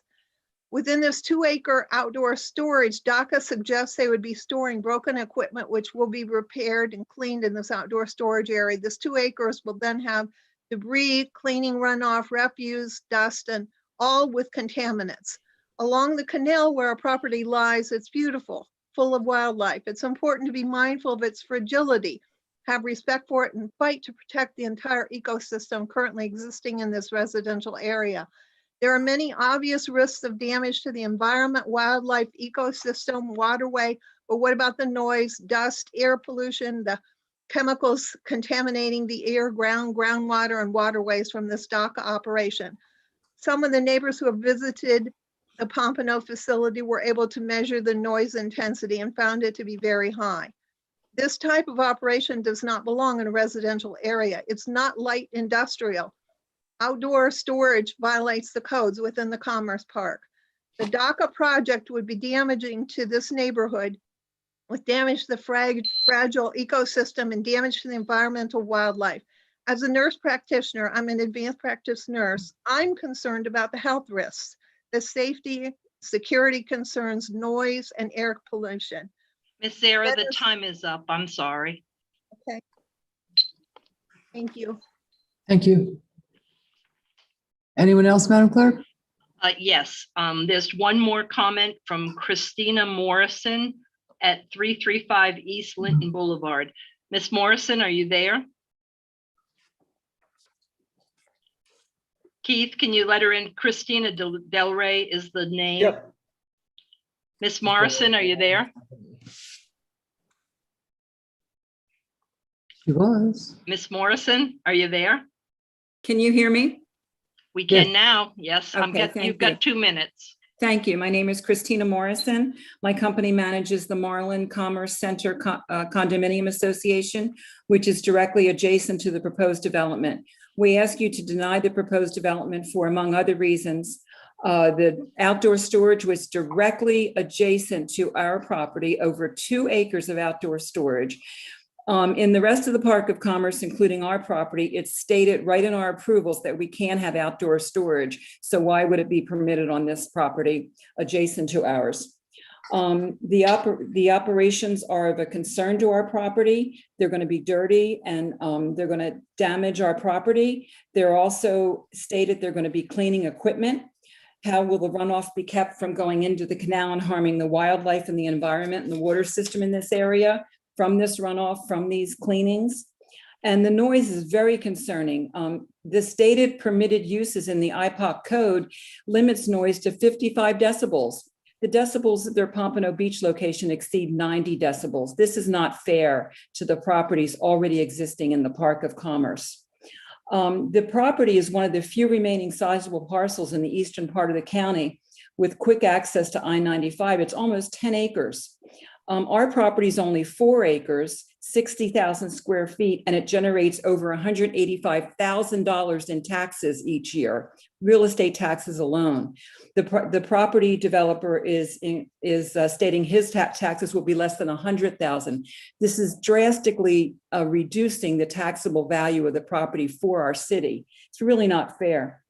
Within this 2-acre outdoor storage, DOKA suggests they would be storing broken equipment which will be repaired and cleaned in this outdoor storage area. This 2 acres will then have debris, cleaning runoff, refuse, dust, and all with contaminants. Along the canal where our property lies, it's beautiful, full of wildlife. It's important to be mindful of its fragility, have respect for it, and fight to protect the entire ecosystem currently existing in this residential area. There are many obvious risks of damage to the environment, wildlife, ecosystem, waterway, but what about the noise, dust, air pollution, the chemicals contaminating the air, groundwater, and waterways from this DOKA operation? Some of the neighbors who have visited the Pompano facility were able to measure the noise intensity and found it to be very high. This type of operation does not belong in a residential area. It's not light industrial. Outdoor storage violates the codes within the Commerce Park. The DOKA project would be damaging to this neighborhood with damage to the fragile ecosystem and damage to the environmental wildlife. As a nurse practitioner, I'm an advanced practice nurse. I'm concerned about the health risks, the safety, security concerns, noise, and air pollution. Miss Zara, the time is up. I'm sorry. Okay. Thank you. Thank you. Anyone else, Madam Clerk? Yes, there's one more comment from Christina Morrison at 335 East Linton Boulevard. Miss Morrison, are you there? Keith, can you let her in? Christina Del Rey is the name. Yep. Miss Morrison, are you there? She was. Miss Morrison, are you there? Can you hear me? We can now. Yes, Okay, thank you've got you. 2 minutes. Thank you. My name is Christina Morrison. My company manages the Marlin Commerce Center Condominium Association, which is directly adjacent to the proposed development. We ask you to deny the proposed development for, among other reasons, the outdoor storage was directly adjacent to our property, over 2 acres of outdoor storage. In the rest of the Park of Commerce, including our property, it's stated right in our approvals that we can have outdoor storage. So why would it be permitted on this property adjacent to ours? The operations are of a concern to our property. They're going to be dirty and they're going to damage our property. They're also stated they're going to be cleaning equipment. How will the runoff be kept from going into the canal and harming the wildlife and the environment and the water system in this area from this runoff, from these cleanings? And the noise is very concerning. The stated permitted uses in the IPOC code limits noise to 55 decibels. The decibels at their Pompano Beach location exceed 90 decibels. This is not fair to the properties already existing in the Park of Commerce. The property is one of the few remaining sizable parcels in the eastern part of the county with quick access to I-95. It's almost 10 acres. Our property is only 4 acres, 60,000 square feet, and it generates over $185,000 in taxes each year, real estate taxes alone. The property developer is stating his taxes will be less than $100,000. This is drastically reducing the taxable value of the property for our city. It's really not fair.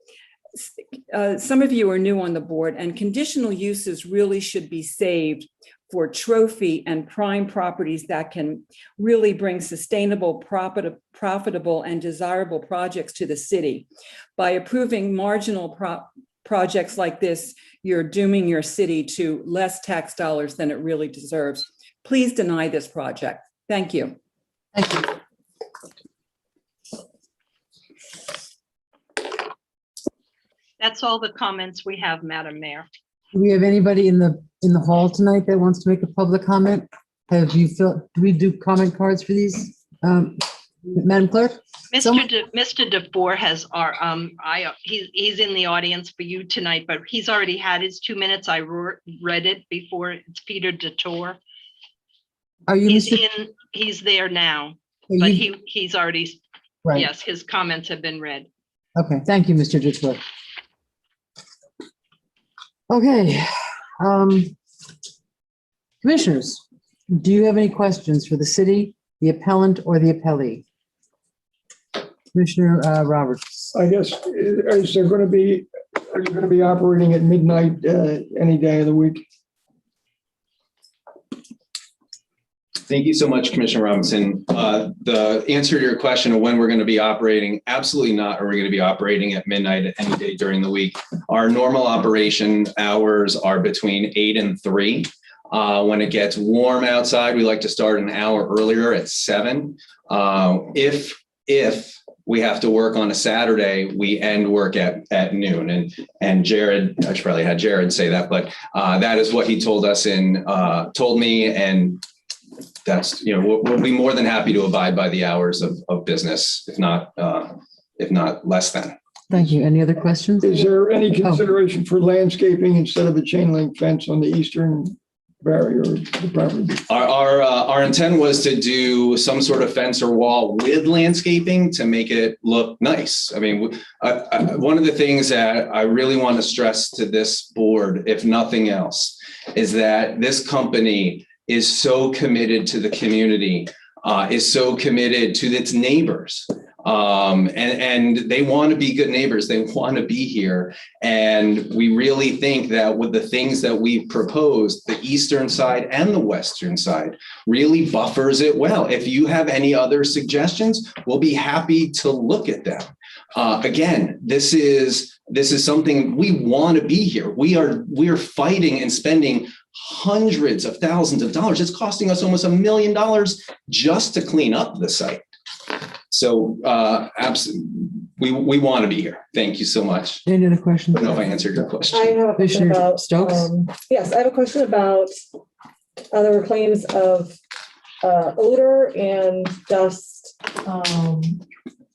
Some of you are new on the board, and conditional uses really should be saved for trophy and prime properties that can really bring sustainable, profitable, and desirable projects to the city. By approving marginal projects like this, you're dooming your city to less tax dollars than it really deserves. Please deny this project. Thank you. Thank you. That's all the comments we have, Madam Mayor. Do we have anybody in the hall tonight that wants to make a public comment? Do we do comment cards for these? Madam Clerk? Mr. DeFore has he's in the audience for you tonight, but he's already had his 2 minutes. I read it before. It's Peter DeTore. Are you He's there now, but he's already, right. Yes, his comments have been read. Okay, thank you, Mr. DeTore. Okay. Commissioners, do you have any questions for the city, the appellant, or the appellee? Commissioner Roberts. I guess, are you going to be operating at midnight any day of the week? Thank you so much, Commissioner Robinson. The answer to your question of when we're going to be operating, absolutely not are we going to be operating at midnight at any day during the week. Our normal operation hours are between 8 and 3. When it gets warm outside, we like to start an hour earlier at 7. If we have to work on a Saturday, we end work at noon. And Jared, I should probably had Jared say that, but that is what he told us told me, and that's, we'll be more than happy to abide by the hours of business, if not less than. Thank you. Any other questions? Is there any consideration for landscaping instead of a chain link fence on the eastern barrier of the property? Our intent was to do some sort of fence or wall with landscaping to make it look nice. I mean, one of the things that I really want to stress to this board, if nothing else, is that this company is so committed to the community, is so committed to its neighbors. And they want to be good neighbors. They want to be here. And we really think that with the things that we've proposed, the eastern side and the western side really buffers it well. If you have any other suggestions, we'll be happy to look at them. Again, this is something we want to be here. We are fighting and spending hundreds of thousands of dollars. It's costing us almost $1 million just to clean up the site. So absolutely, we want to be here. Thank you so much. Any other questions? I don't know if I answered your question. I have a question about Stokes. Yes, I have a question about there were claims of odor and dust.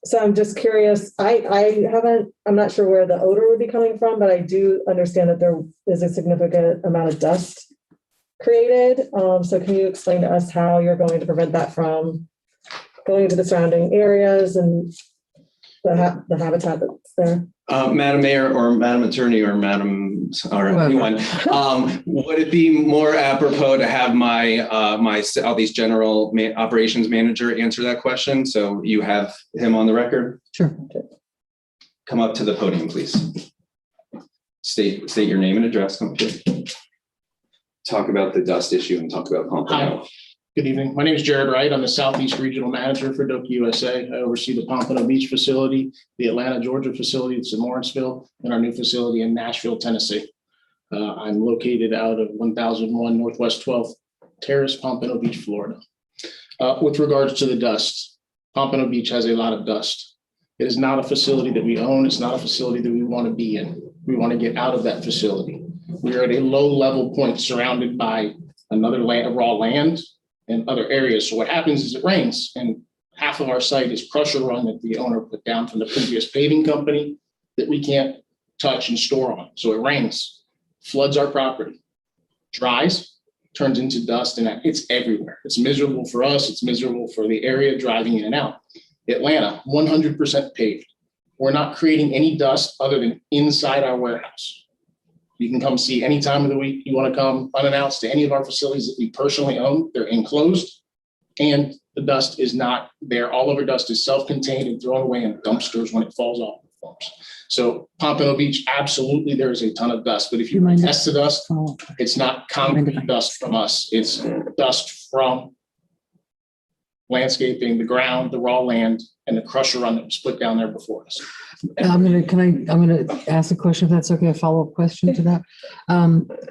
So I'm just curious. I'm not sure where the odor would be coming from, but I do understand that there is a significant amount of dust created. So can you explain to us how you're going to prevent that from going into the surrounding areas? And the habitat that's there? Madam Mayor or Madam Attorney or Madam, or anyone, would it be more apropos to have my, my Southeast General Operations Manager answer that question? So you have him on the record? Sure. Come up to the podium, please. State your name and address. Come up here. Talk about the dust issue and talk about Pompano. Good evening. My name is Jared Wright. I'm the Southeast Regional Manager for DOKA USA. I oversee the Pompano Beach facility, the Atlanta, Georgia facility, it's in Lawrenceville, and our new facility in Nashville, Tennessee. I'm located out of 1001 Northwest 12th Terrace, Pompano Beach, Florida. With regards to the dust, Pompano Beach has a lot of dust. It is not a facility that we own. It's not a facility that we want to be in. We want to get out of that facility. We are at a low level point surrounded by another land, raw land, and other areas. So what happens is it rains, and half of our site is crusher run that the owner put down from the previous paving company that we can't touch and store on. So it rains, floods our property, dries, turns into dust, and it's everywhere. It's miserable for us. It's miserable for the area driving in and out. Atlanta, 100% paved. We're not creating any dust other than inside our warehouse. You can come see any time of the week you want to come unannounced to any of our facilities that we personally own. They're enclosed and the dust is not there. All of our dust is self-contained and thrown away in dumpsters when it falls off the farms. So Pompano Beach, absolutely, there is a ton of dust, but if you test the dust, it's not concrete dust from us. It's dust from landscaping, the ground, the raw land, and the crusher run that was put down there before us. I'm gonna ask a question, if that's okay, a follow-up question to that.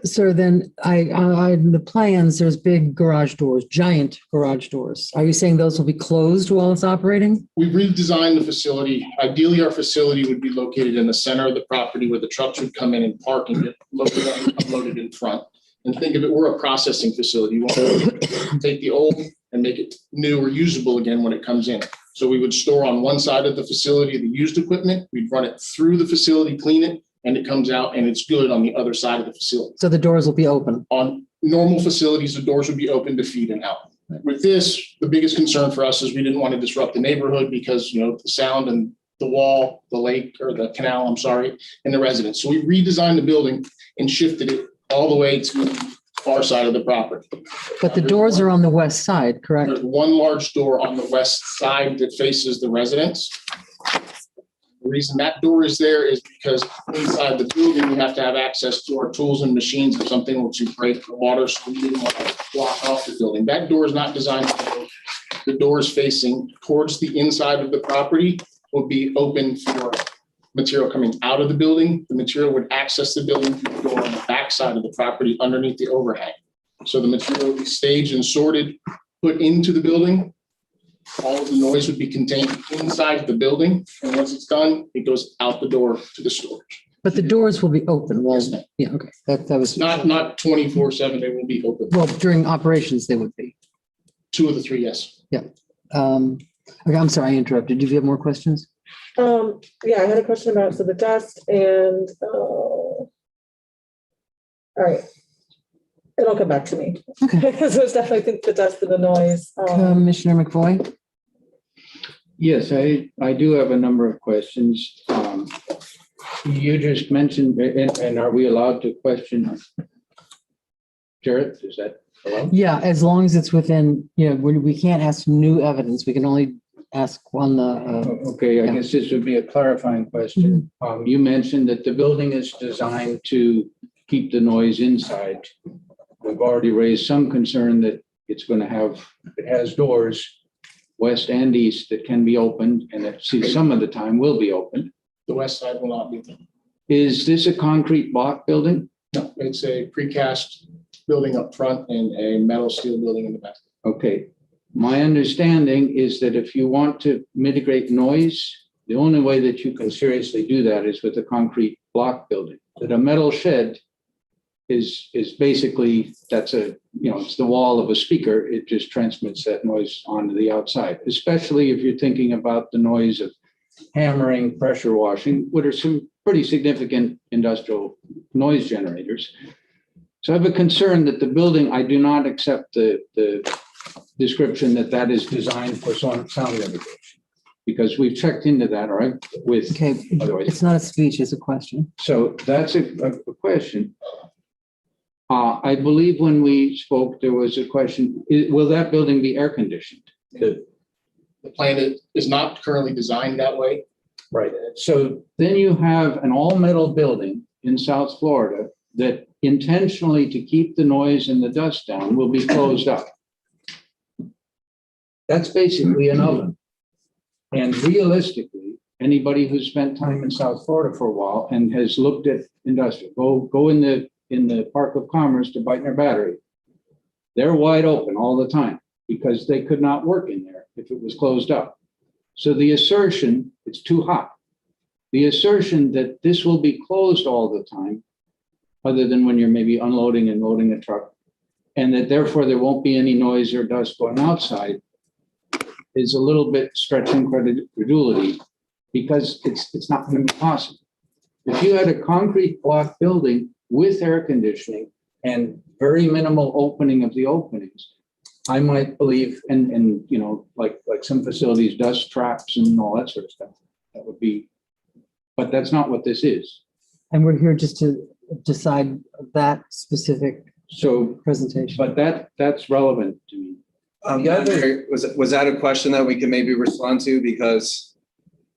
So then in the plans, there's big garage doors, giant garage doors. Are you saying those will be closed while it's operating? We redesigned the facility. Ideally, our facility would be located in the center of the property where the trucks would come in and park and get loaded and unloaded in front. And think of it, we're a processing facility. You want to take the old and make it new or usable again when it comes in. So we would store on one side of the facility the used equipment, we'd run it through the facility, clean it, and it comes out and it's good on the other side of the facility. So the doors will be open? On normal facilities, the doors would be open to feed and out. With this, the biggest concern for us is we didn't want to disrupt the neighborhood because, you know, the sound and the wall, the lake, or the canal, I'm sorry, and the residents. So we redesigned the building and shifted it all the way to the far side of the property. But the doors are on the west side, correct? There's one large door on the west side that faces the residents. The reason that door is there is because inside the building, we have to have access to our tools and machines if something were to break the water, so we didn't want to block off the building. That door is not designed to go. The doors facing towards the inside of the property will be open for material coming out of the building. The material would access the building through the door on the back side of the property underneath the overhang. So the material would be staged and sorted, put into the building. All of the noise would be contained inside the building. And once it's done, it goes out the door to the storage. But the doors will be open, wasn't it? Yeah, okay. That was not 24/7, they will be open. Well, during operations, they would be. 2 of the 3, yes. Yeah. Okay, I'm sorry, I interrupted. Do you have more questions? Yeah, I had a question about, so the dust and, all right. It'll come back to me. Okay. So it's definitely, I think, the dust and the noise. Commissioner McVoy? Yes, I do have a number of questions. You just mentioned, and are we allowed to question Jared? Is that allowed? Yeah, as long as it's within, you know, we can't ask new evidence. We can only ask on the. Okay, I guess this would be a clarifying question. You mentioned that the building is designed to keep the noise inside. We've already raised some concern that it's going to have, it has doors west and east that can be opened, and that some of the time will be opened. The west side will not be open. Is this a concrete block building? No, it's a precast building up front and a metal steel building in the back. Okay. My understanding is that if you want to mitigate noise, the only way that you can seriously do that is with a concrete block building. That a metal shed is basically, that's a, you know, it's the wall of a speaker. It just transmits that noise onto the outside, especially if you're thinking about the noise of hammering, pressure washing, which are some pretty significant industrial noise generators. So I have a concern that the building, I do not accept the description that is designed for sound mitigation, because we've checked into that, all right, with. Okay, Otherwise, it's not a speech, it's a question. so that's a question. I believe when we spoke, there was a question, will that building be air conditioned? The plan is not currently designed that way. Right. So then you have an all-metal building in South Florida that intentionally, to keep the noise and the dust down, will be closed up. That's basically an oven. And realistically, anybody who's spent time in South Florida for a while and has looked at industrial, go in the Park of Commerce to Beitner Battery. They're wide open all the time because they could not work in there if it was closed up. So the assertion, it's too hot. The assertion that this will be closed all the time, other than when you're maybe unloading and loading a truck, and that therefore there won't be any noise or dust going outside, is a little bit stretching credulity, because it's not going to be possible. If you had a concrete block building with air conditioning and very minimal opening of the openings, I might believe, and you know, like some facilities, dust traps and all that sort of stuff, that would be, but that's not what this is. And we're here just to decide that specific So, presentation. but that's relevant to me. Was that a question that we can maybe respond to? Because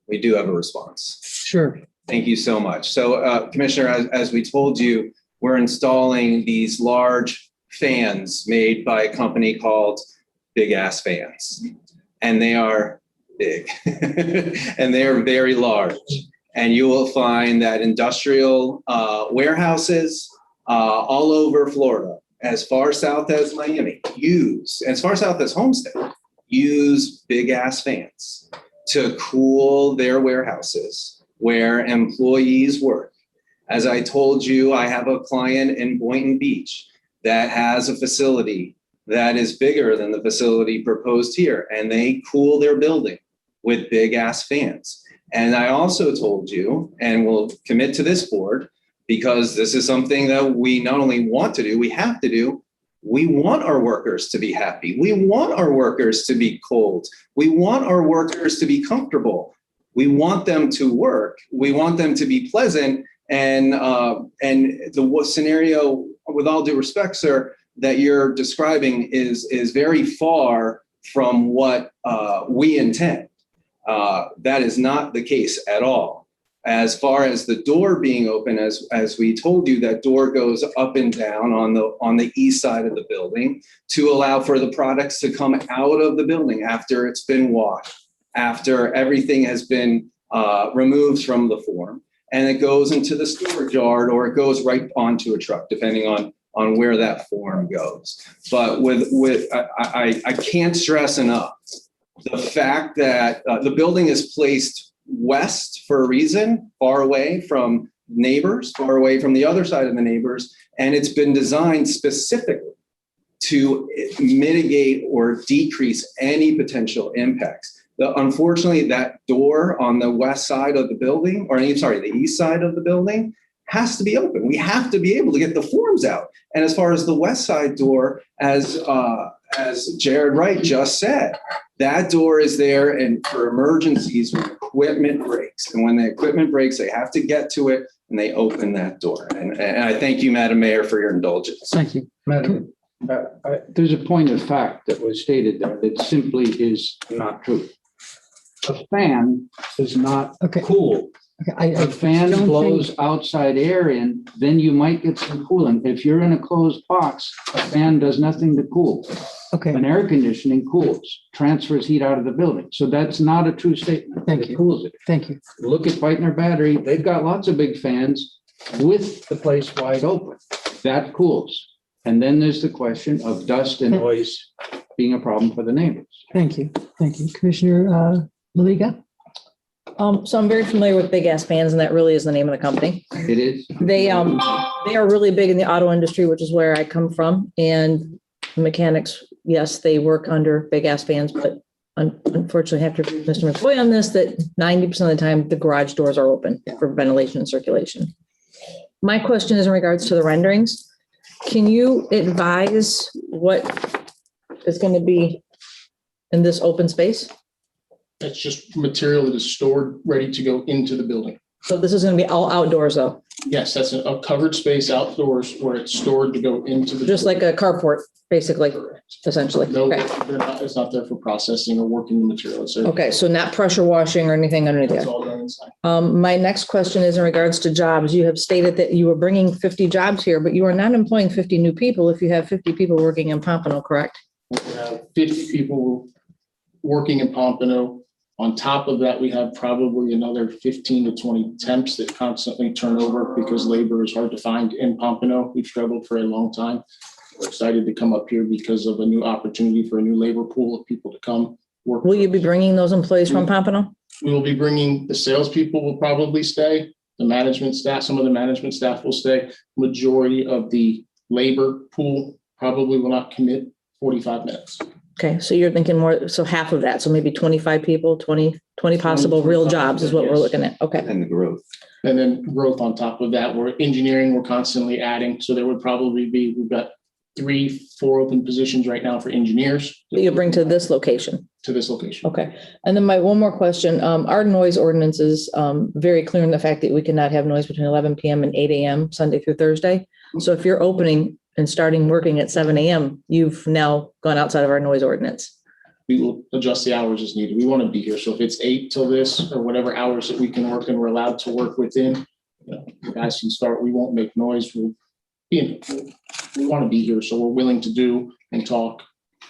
we do have a response. Sure. Thank you so much. So Commissioner, as we told you, we're installing these large fans made by a company called Big Ass Fans. And they are big and they are very large. And you will find that industrial warehouses all over Florida, as far south as Miami, as far south as Homestead, use Big Ass Fans to cool their warehouses where employees work. As I told you, I have a client in Boynton Beach that has a facility that is bigger than the facility proposed here, and they cool their building with Big Ass Fans. And I also told you, and will commit to this board, because this is something that we not only want to do, we have to do. We want our workers to be happy. We want our workers to be cold. We want our workers to be comfortable. We want them to work. We want them to be pleasant. And the scenario, with all due respect, sir, that you're describing is very far from what we intend. That is not the case at all. As far as the door being open, as we told you, that door goes up and down on the east side of the building to allow for the products to come out of the building after it's been washed, after everything has been removed from the form, and it goes into the storage yard, or it goes right onto a truck, depending on where that form goes. But I can't stress enough the fact that the building is placed west for a reason, far away from neighbors, far away from the other side of the neighbors, and it's been designed specifically to mitigate or decrease any potential impacts. Unfortunately, that door on the west side of the building, the east side of the building, has to be open. We have to be able to get the forms out. And as far as the west side door, as Jared Wright just said, that door is there and for emergencies when equipment breaks. And when the equipment breaks, they have to get to it and they open that door. And I thank you, Madam Mayor, for your indulgence. Thank you. Madam, there's a point of fact that was stated there that simply is not true. A fan is not cool. Okay, a fan blows outside air in, then you might get some cooling. If you're in a closed box, a fan does nothing to cool. Okay. An air conditioning cools, transfers heat out of the building. So that's not a true statement. Thank It you. cools it. Thank you. Look at Beitner Battery. They've got lots of big fans with the place wide open. That cools. And then there's the question of dust and noise being a problem for the neighbors. Thank you. Thank you. Commissioner Maliga? So I'm very familiar with Big Ass Fans, and that really is the name of the company. It is. They are really big in the auto industry, which is where I come from. And mechanics, yes, they work under Big Ass Fans, but unfortunately I have to agree with Mr. McCoy on this, that 90% of the time the garage doors are open for ventilation and circulation. My question is in regards to the renderings. Can you advise what is going to be in this open space? That's just material that is stored, ready to go into the building. So this is gonna be all outdoors though, Yes, that's a covered space outdoors where it's stored to go into the. just like a carport, basically, essentially. No, Okay. it's not there for processing or working the material. It's there. Okay, so not pressure washing or anything underneath It's there. all done inside. My next question is in regards to jobs. You have stated that you were bringing 50 jobs here, but you are not employing 50 new people if you have 50 people working in Pompano, correct? We have 50 people working in Pompano. On top of that, we have probably another 15 to 20 temps that constantly turn over because labor is hard to find in Pompano. We've struggled for a long time. We're excited to come up here because of a new opportunity for a new labor pool of people to come work. Will you be bringing those employees from Pompano? We will be bringing, the salespeople will probably stay, the management staff, some of the management staff will stay. Majority of the labor pool probably will not commit 45 minutes. Okay, so you're thinking more, so half of that, so maybe 25 people, 20 possible real jobs is what we're looking at. Okay. And the growth. And then growth on top of that, we're engineering, we're constantly adding. So there would probably be, we've got 3-4 open positions right now for engineers. That you bring to this location. To this location. Okay. And then my one more question, our noise ordinance is very clear in the fact that we cannot have noise between 11 PM and 8 AM, Sunday through Thursday. So if you're opening and starting working at 7 AM, you've now gone outside of our noise ordinance. We will adjust the hours as needed. We want to be here. So if it's 8 till this or whatever hours that we can work and we're allowed to work within, you know, you guys can start. We won't make noise. We'll be we want to be here. So we're willing to do and talk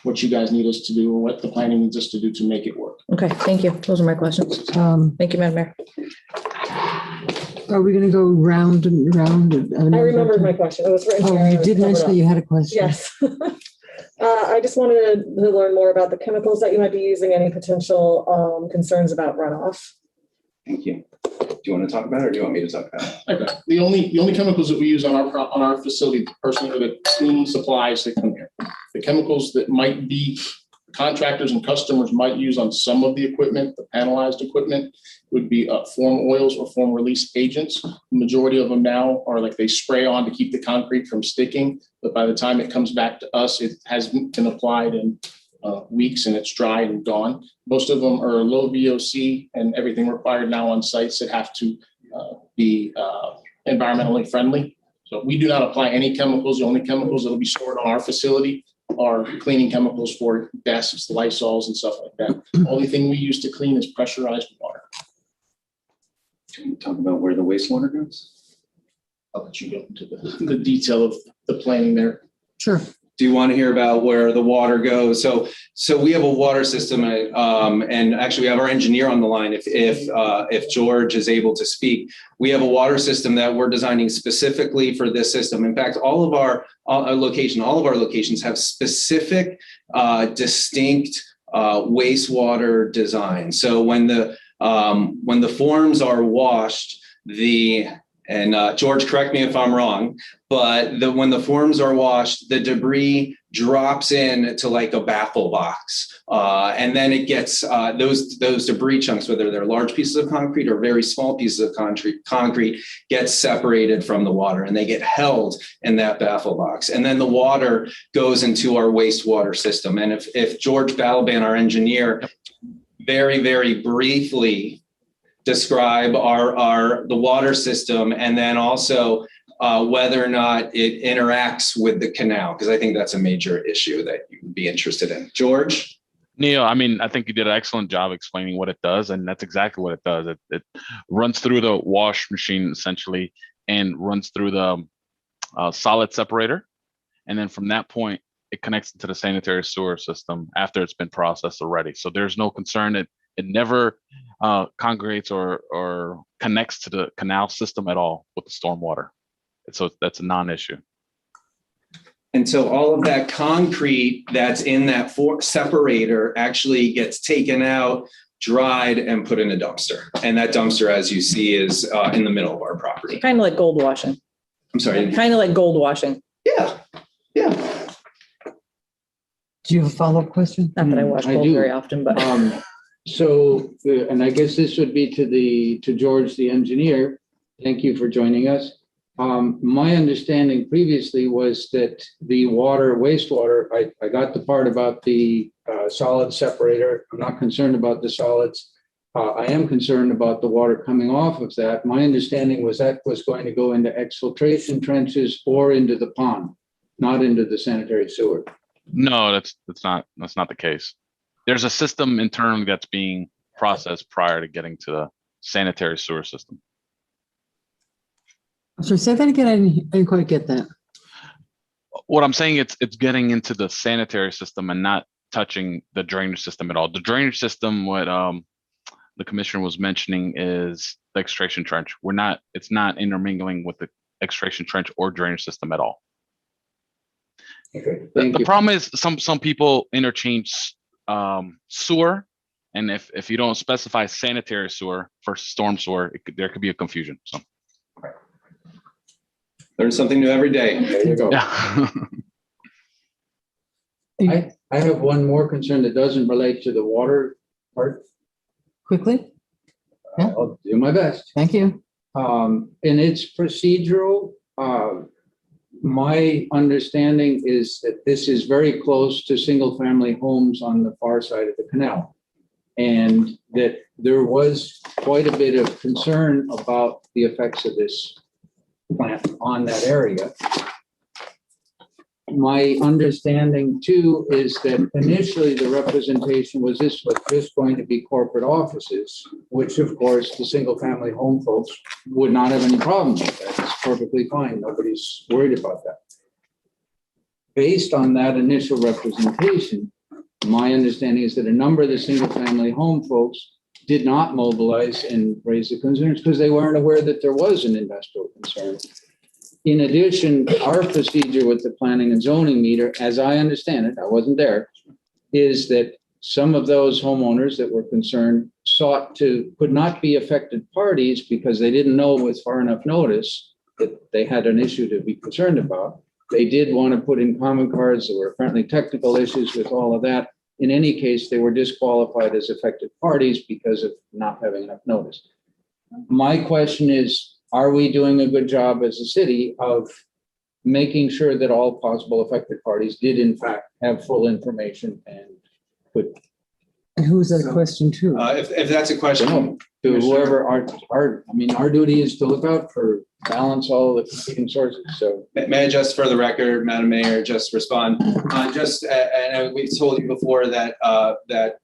what you guys need us to do or what the planning needs us to do to make it work. Okay, thank you. Those are my questions. Thank you, Madam Mayor. Are we going to go round and round? I remembered my question. It was written here. Oh, you did mention that you had a question. Yes. I just wanted to learn more about the chemicals that you might be using, any potential concerns about runoff. Thank you. Do you want to talk about it or do you want me to talk about it? Okay. The only chemicals that we use on our facility personally are the cleaning supplies that come here. The chemicals that might be contractors and customers might use on some of the equipment, the panelized equipment, would be form oils or form release agents. The majority of them now are like they spray on to keep the concrete from sticking, but by the time it comes back to us, it has been applied in weeks and it's dry and gone. Most of them are low VOC and everything required now on sites that have to be environmentally friendly. So we do not apply any chemicals. The only chemicals that will be stored on our facility are cleaning chemicals for desks, Lysols and stuff like that. The only thing we use to clean is pressurized water. Can you talk about where the wastewater goes? I'll let you go into the detail of the planning there. Sure. Do you want to hear about where the water goes? So we have a water system, and actually we have our engineer on the line. If George is able to speak, we have a water system that we're designing specifically for this system. In fact, all of our locations have specific, distinct wastewater design. So when the forms are washed, George, correct me if I'm wrong, but when the forms are washed, the debris drops in to like a baffle box. And then it gets those debris chunks, whether they're large pieces of concrete or very small pieces of concrete, get separated from the water and they get held in that baffle box. And then the water goes into our wastewater system. And if George Balaban, our engineer, very, very briefly describe the water system and then also whether or not it interacts with the canal, because I think that's a major issue that you would be interested in. George? Neil, I mean, I think you did an excellent job explaining what it does, and that's exactly what it does. It runs through the wash machine essentially and runs through the solid separator. And then from that point, it connects into the sanitary sewer system after it's been processed already. So there's no concern. It never congregates or connects to the canal system at all with the stormwater. So that's a non-issue. And so all of that concrete that's in that separator actually gets taken out, dried, and put in a dumpster. And that dumpster, as you see, is in the middle of our property. Kind of like gold washing. I'm sorry. Kind of like gold washing. Yeah. Do you have a follow-up question? Not that I wash gold very often, but. And I guess this would be to George, the engineer. Thank you for joining us. My understanding previously was that the wastewater, I got the part about the solid separator. I'm not concerned about the solids. I am concerned about the water coming off of that. My understanding was that was going to go into exfiltration trenches or into the pond, not into the sanitary sewer. No, that's not the case. There's a system internally that's being processed prior to getting to the sanitary sewer system. So say that again. I didn't quite get that. What I'm saying, it's getting into the sanitary system and not touching the drainage system at all. The drainage system, what the commissioner was mentioning, is the extraction trench. It's not intermingling with the extraction trench or drainage system at all. Okay, the problem is some people interchange sewer, and if you don't specify sanitary sewer for storm sewer, there could be a confusion. So Learn something new every day. There you go. yeah. I have one more concern that doesn't relate to the water part. Quickly. Yeah. I'll do my best. Thank you. And it's procedural. My understanding is that this is very close to single-family homes on the far side of the canal. And that there was quite a bit of concern about the effects of this plant on that area. My understanding too is that initially the representation was this was just going to be corporate offices, which of course the single family home folks would not have any problem with that. It's perfectly fine. Nobody's worried about that. Based on that initial representation, my understanding is that a number of the single family home folks did not mobilize and raise the concerns because they weren't aware that there was an industrial concern. In addition, our procedure with the planning and zoning meter, as I understand it, I wasn't there, is that some of those homeowners that were concerned could not be affected parties because they didn't know with far enough notice that they had an issue to be concerned about. They did want to put in comment cards. There were apparently technical issues with all of that. In any case, they were disqualified as affected parties because of not having enough notice. My question is, are we doing a good job as a city of making sure that all possible affected parties did in fact have full information and could? And who is that a question to? If that's a question, To whoever our duty is to look out for balance all the competing sources. So may I just, for the record, Madam Mayor, just respond? And we've told you before that that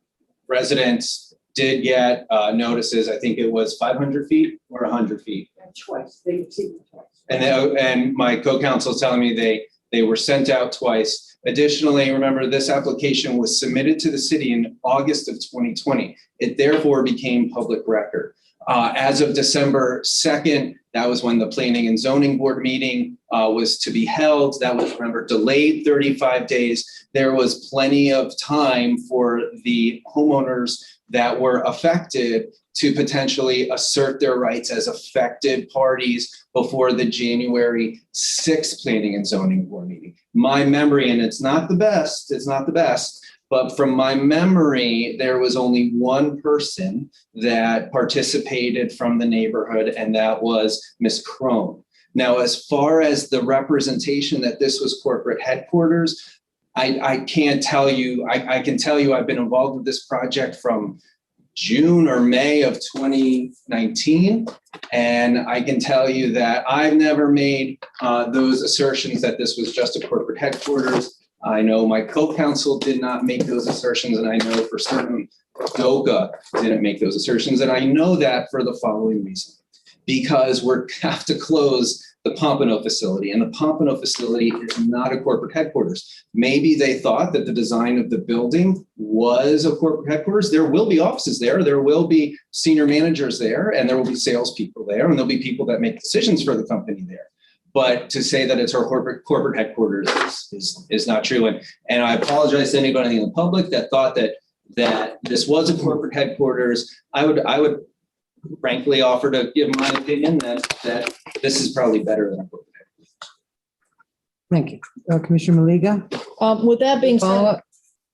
residents did get notices. I think it was 500 feet or 100 feet. Twice, they've seen it twice. And my co-counsel is telling me they were sent out twice. Additionally, remember, this application was submitted to the city in August of 2020. It therefore became public record. As of December 2nd, that was when the Planning and Zoning Board meeting was to be held. That was, remember, delayed 35 days. There was plenty of time for the homeowners that were affected to potentially assert their rights as affected parties before the January 6th Planning and Zoning Board meeting. My memory, and it's not the best, but from my memory, there was only one person that participated from the neighborhood, and that was Ms. Crone. Now, as far as the representation that this was corporate headquarters, I can't tell you. I can tell you I've been involved with this project from June or May of 2019. And I can tell you that I've never made those assertions that this was just a corporate headquarters. I know my co-counsel did not make those assertions, and I know for certain DOKA didn't make those assertions. And I know that for the following reason, because we have to close the Pompano facility, and the Pompano facility is not a corporate headquarters. Maybe they thought that the design of the building was a corporate headquarters. There will be offices there, there will be senior managers there, and there will be salespeople there, and there'll be people that make decisions for the company there. But to say that it's our corporate headquarters is not true. And I apologize to anybody in the public that thought that this was a corporate headquarters. I would frankly offer to give my opinion that this is probably better than a corporate headquarters. Thank you. Commissioner Maliga? With that being said, Follow-up?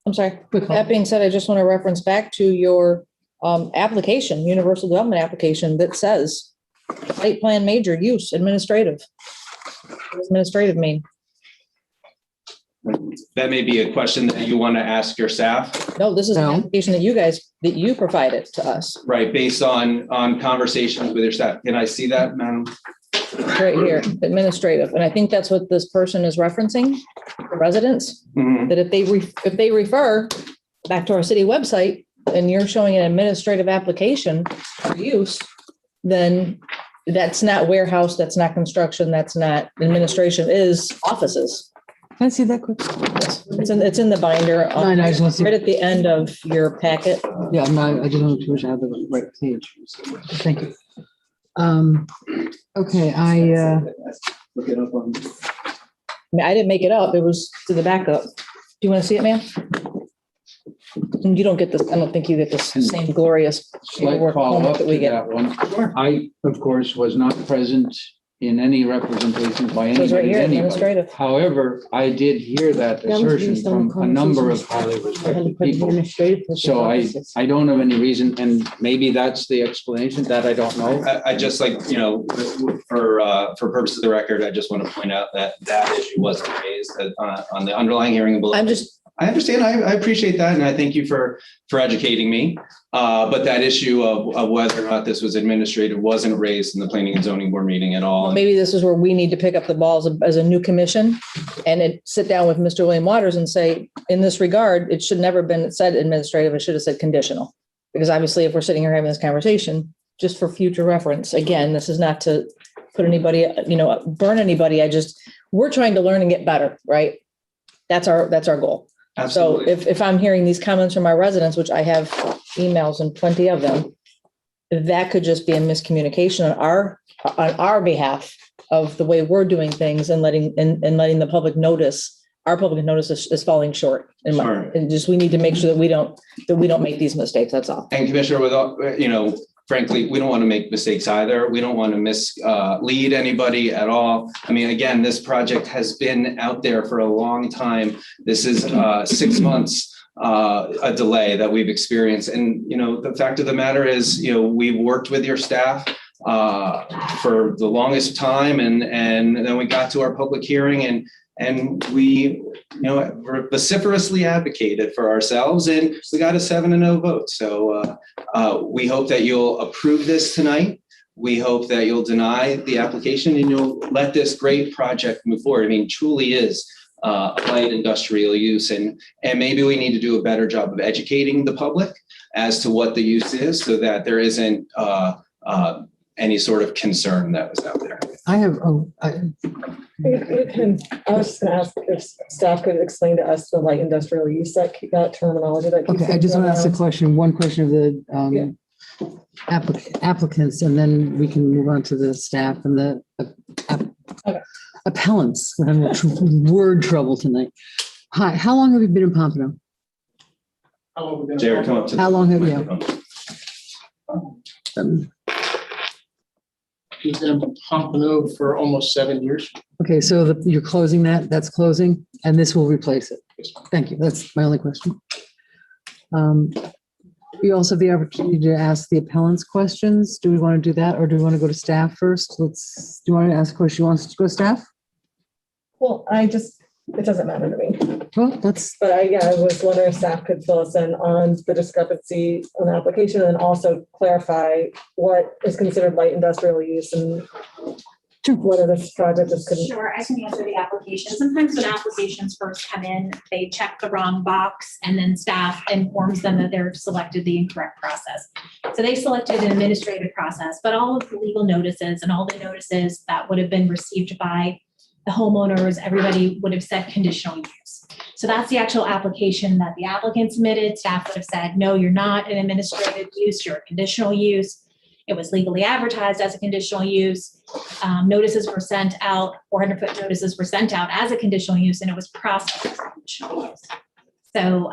I'm sorry. With that being said, I just want to reference back to your application, universal development application that says site plan major use administrative. What does administrative mean? That may be a question that you want to ask your staff, No, this is an No. application that you provided to us, right? Based on conversations with your staff. Can I see that, Madam? right here, administrative. And I think that's what this person is referencing, the residents, Mhm. that if they refer back to our city website and you're showing an administrative application for use, then that's not warehouse, that's not construction, that's not administration, is offices. Can I see that quick? It's in the binder, I know, I just want to see. right at the end of your packet. Yeah, no, I just want to make sure I have the right page. Thank you. Okay, Look it up on. I mean, I didn't make it up. It was to the backup. Do you want to see it, ma'am? And you don't get this, I don't think you get this same glorious Slight paperwork follow-up that we to get. that one. I, of course, was not present in any representation by It was right anybody. here, anybody. administrative. However, I did hear that assertion from a number of highly respected people. So I don't have any reason, and maybe that's the explanation, that I don't know. I just like, for purposes of the record, I just want to point out that that issue wasn't raised on the underlying hearing. I understand. I appreciate that. And I thank you for educating me. But that issue of whether or not this was administrative wasn't raised in the planning and zoning board meeting at all. Maybe this is where we need to pick up the balls as a new commission and sit down with Mr. William Waters and say, in this regard, it should never have been said administrative. It should have said conditional. Because obviously, if we're sitting here having this conversation, just for future reference, again, this is not to put anybody, burn anybody. We're trying to learn and get better, right? That's our goal. Absolutely. So if I'm hearing these comments from our residents, which I have emails and plenty of them, that could just be a miscommunication on our behalf of the way we're doing things and letting the public notice. Our public notice is falling short. Sure. And we need to make sure that we don't make these mistakes. That's all. And Commissioner, frankly, we don't want to make mistakes either. We don't want to mislead anybody at all. I mean, again, this project has been out there for a long time. This is 6 months a delay that we've experienced. And, the fact of the matter is, we've worked with your staff for the longest time. And then we got to our public hearing and we, vociferously advocated for ourselves, and we got a 7-0 vote. So we hope that you'll approve this tonight. We hope that you'll deny the application and you'll let this great project move forward. I mean, truly is a light industrial use, and maybe we need to do a better job of educating the public as to what the use is, so that there isn't any sort of concern that was out there. I was just gonna ask if staff could explain to us the light industrial use, that terminology. Okay, I just want to ask one question of the applicants, and then we can move on to the staff and the appellants. We're having word trouble tonight. Hi, how long have you been in Pompano? Jared, come up to. How long have you? He's been in Pompano for almost 7 years. Okay, so you're closing that's closing, and this will replace it. Thank you. That's my only question. We also have the opportunity to ask the appellants questions. Do we want to do that, or do we want to go to staff first? Do you want to ask a question? You want us to go to staff? Well, it doesn't matter to me. Well, but I was wondering if staff could fill us in on the discrepancy on the application and also clarify what is considered light industrial use and whether this project is. Sure, I can answer the application. Sometimes when applications first come in, they check the wrong box and then staff informs them that they've selected the incorrect process. So they selected an administrative process, but all of the legal notices and all the notices that would have been received by the homeowners, everybody would have said conditional use. So that's the actual application that the applicant submitted. Staff would have said, no, you're not an administrative use, you're a conditional use. It was legally advertised as a conditional use. Notices were sent out, 400-foot notices were sent out as a conditional use, and it was processed as a conditional use. So,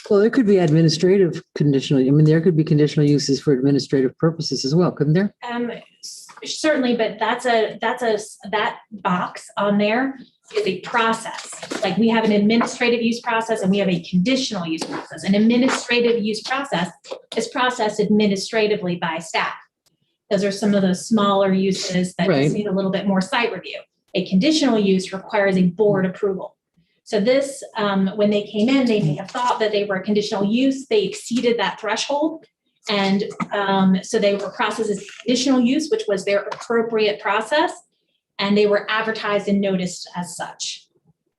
well, there could be administrative conditional. I mean, there could be conditional uses for administrative purposes as well, couldn't there? Certainly, but that box on there is a process. Like we have an administrative use process and we have a conditional use process. An administrative use process is processed administratively by staff. Those are some of the smaller uses that just need a little bit more site review. A conditional use requires a board approval. So this, when they came in, they may have thought that they were a conditional use. They exceeded that threshold. And so they were processed as conditional use, which was their appropriate process. And they were advertised and noticed as such.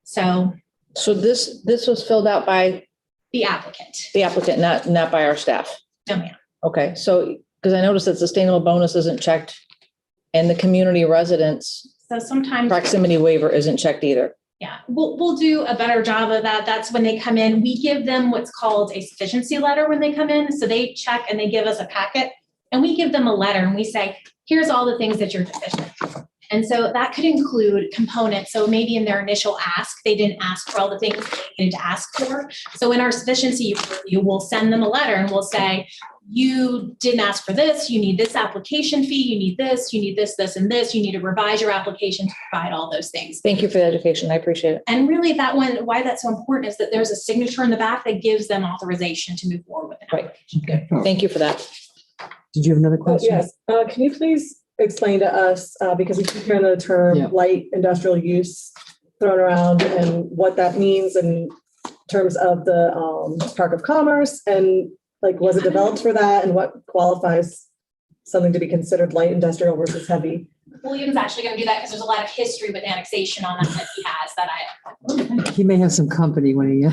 So this was filled out by the applicant. the applicant, not by our staff. No, ma'am. Okay, so, because I noticed that sustainable bonus isn't checked and the community residence So sometimes. proximity waiver isn't checked either. Yeah, we'll do a better job of that. That's when they come in. We give them what's called a sufficiency letter when they come in. So they check and they give us a packet and we give them a letter and we say, here's all the things that you're deficient. And so that could include components. So maybe in their initial ask, they didn't ask for all the things they needed to ask for. So in our sufficiency review, we'll send them a letter and we'll say, you didn't ask for this, you need this application fee, you need this, this, and this, you need to revise your application to provide all those things. Thank you for the education. I appreciate it. And really that one, why that's so important is that there's a signature in the back that gives them authorization to move forward with an application. Thank you for that. Did you have another question? Yes, can you please explain to us, because we keep hearing the term light industrial use thrown around and what that means in terms of the Park of Commerce, and like, was it developed for that, and what qualifies something to be considered light industrial versus heavy? William's actually going to do that because there's a lot of history with annexation on that he has that He may have some company when he.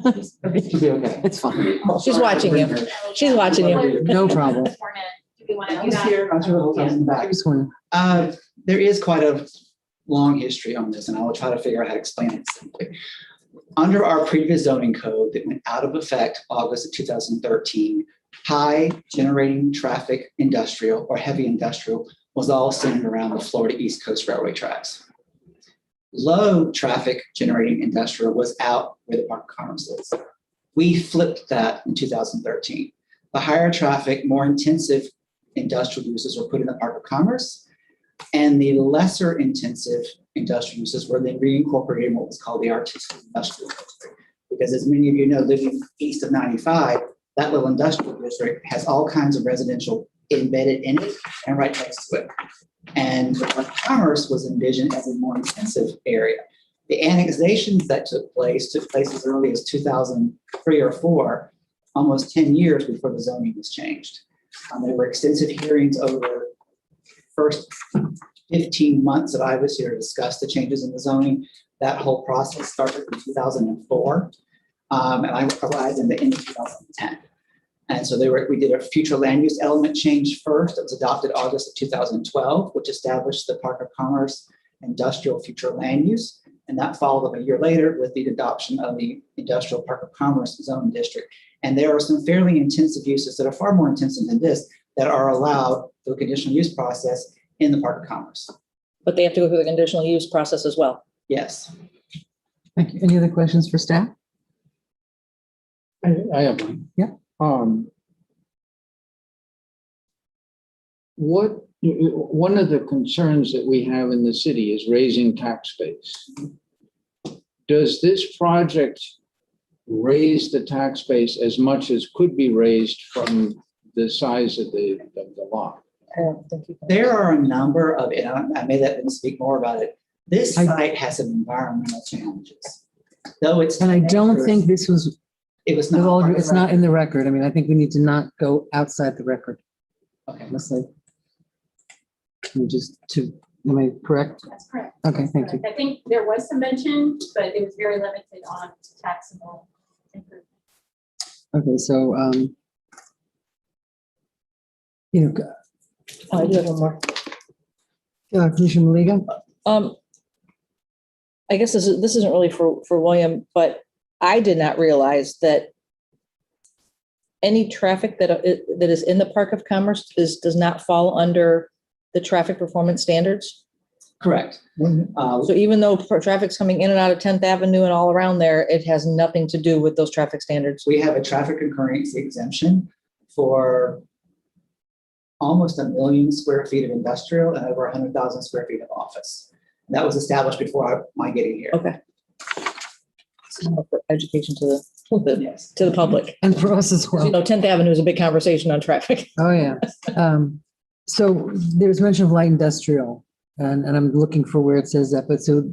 Okay. It's fine. She's watching you. She's watching you. No problem. Do we want to do that? I just want There is quite a long history on this, and I will try to figure out how to explain it simply. Under our previous zoning code that went out of effect August of 2013, high generating traffic industrial or heavy industrial was all centered around the Florida East Coast Railway tracks. Low traffic generating industrial was out where the Park of Commerce is. We flipped that in 2013. The higher traffic, more intensive industrial uses were put in the Park of Commerce, and the lesser intensive industrial uses were then reincorporated in what was called the artistic industrial district. Because as many of you know, living east of 95, that little industrial district has all kinds of residential embedded in it and right next to it. And the Park of Commerce was envisioned as a more intensive area. The annexations that took place as early as 2003 or 4, almost 10 years before the zoning was changed. There were extensive hearings over the first 15 months that I was here to discuss the changes in the zoning. That whole process started in 2004, and I arrived in the end of 2010. And so we did a future land use element change first. It was adopted August of 2012, which established the Park of Commerce industrial future land use. And that followed up a year later with the adoption of the industrial Park of Commerce zone district. And there are some fairly intensive uses that are far more intensive than this that are allowed through a conditional use process in the Park of Commerce. But they have to go through the conditional use process as well. Yes. Thank you. Any other questions for staff? I have one. Yeah. One of the concerns that we have in the city is raising tax base. Does this project raise the tax base as much as could be raised from the size of the lot? There are a number of, and I may let them speak more about it. This site has some environmental challenges. Though it's. And I don't think this was. It was with not. all due- It's not in the record. I mean, I think we need to not go outside the record. Okay. Am I correct? That's correct. Okay, thank you. I think there was some mention, but it was very limited on taxable improvement. Okay, so, I do have one more. Commissioner Maliga? I guess this isn't really for William, but I did not realize that any traffic that is in the Park of Commerce does not fall under the traffic performance standards. Correct. So even though traffic's coming in and out of 10th Avenue and all around there, it has nothing to do with those traffic standards. We have a traffic concurrency exemption for almost 1 million square feet of industrial and over 100,000 square feet of office. And that was established before my getting here. Okay. For education to the public. And for us as well. 10th Avenue is a big conversation on traffic. Oh, yeah. So there's mention of light industrial. and I'm looking for where it says that, but so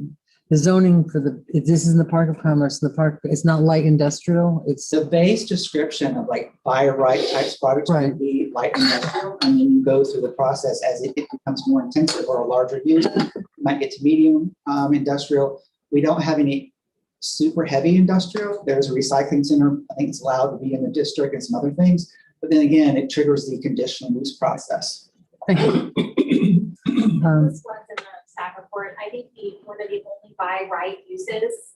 the zoning for this is in the Park of Commerce, the park, it's not light industrial, it's. The base description of like by right types products would be light industrial, and then you go through the process as it becomes more intensive or a larger use. You might get to medium industrial. We don't have any super heavy industrial. There's a recycling center. I think it's allowed to be in the district and some other things. But then again, it triggers the conditional use process. Thank you. This one's in the staff report. I think one of the only by right uses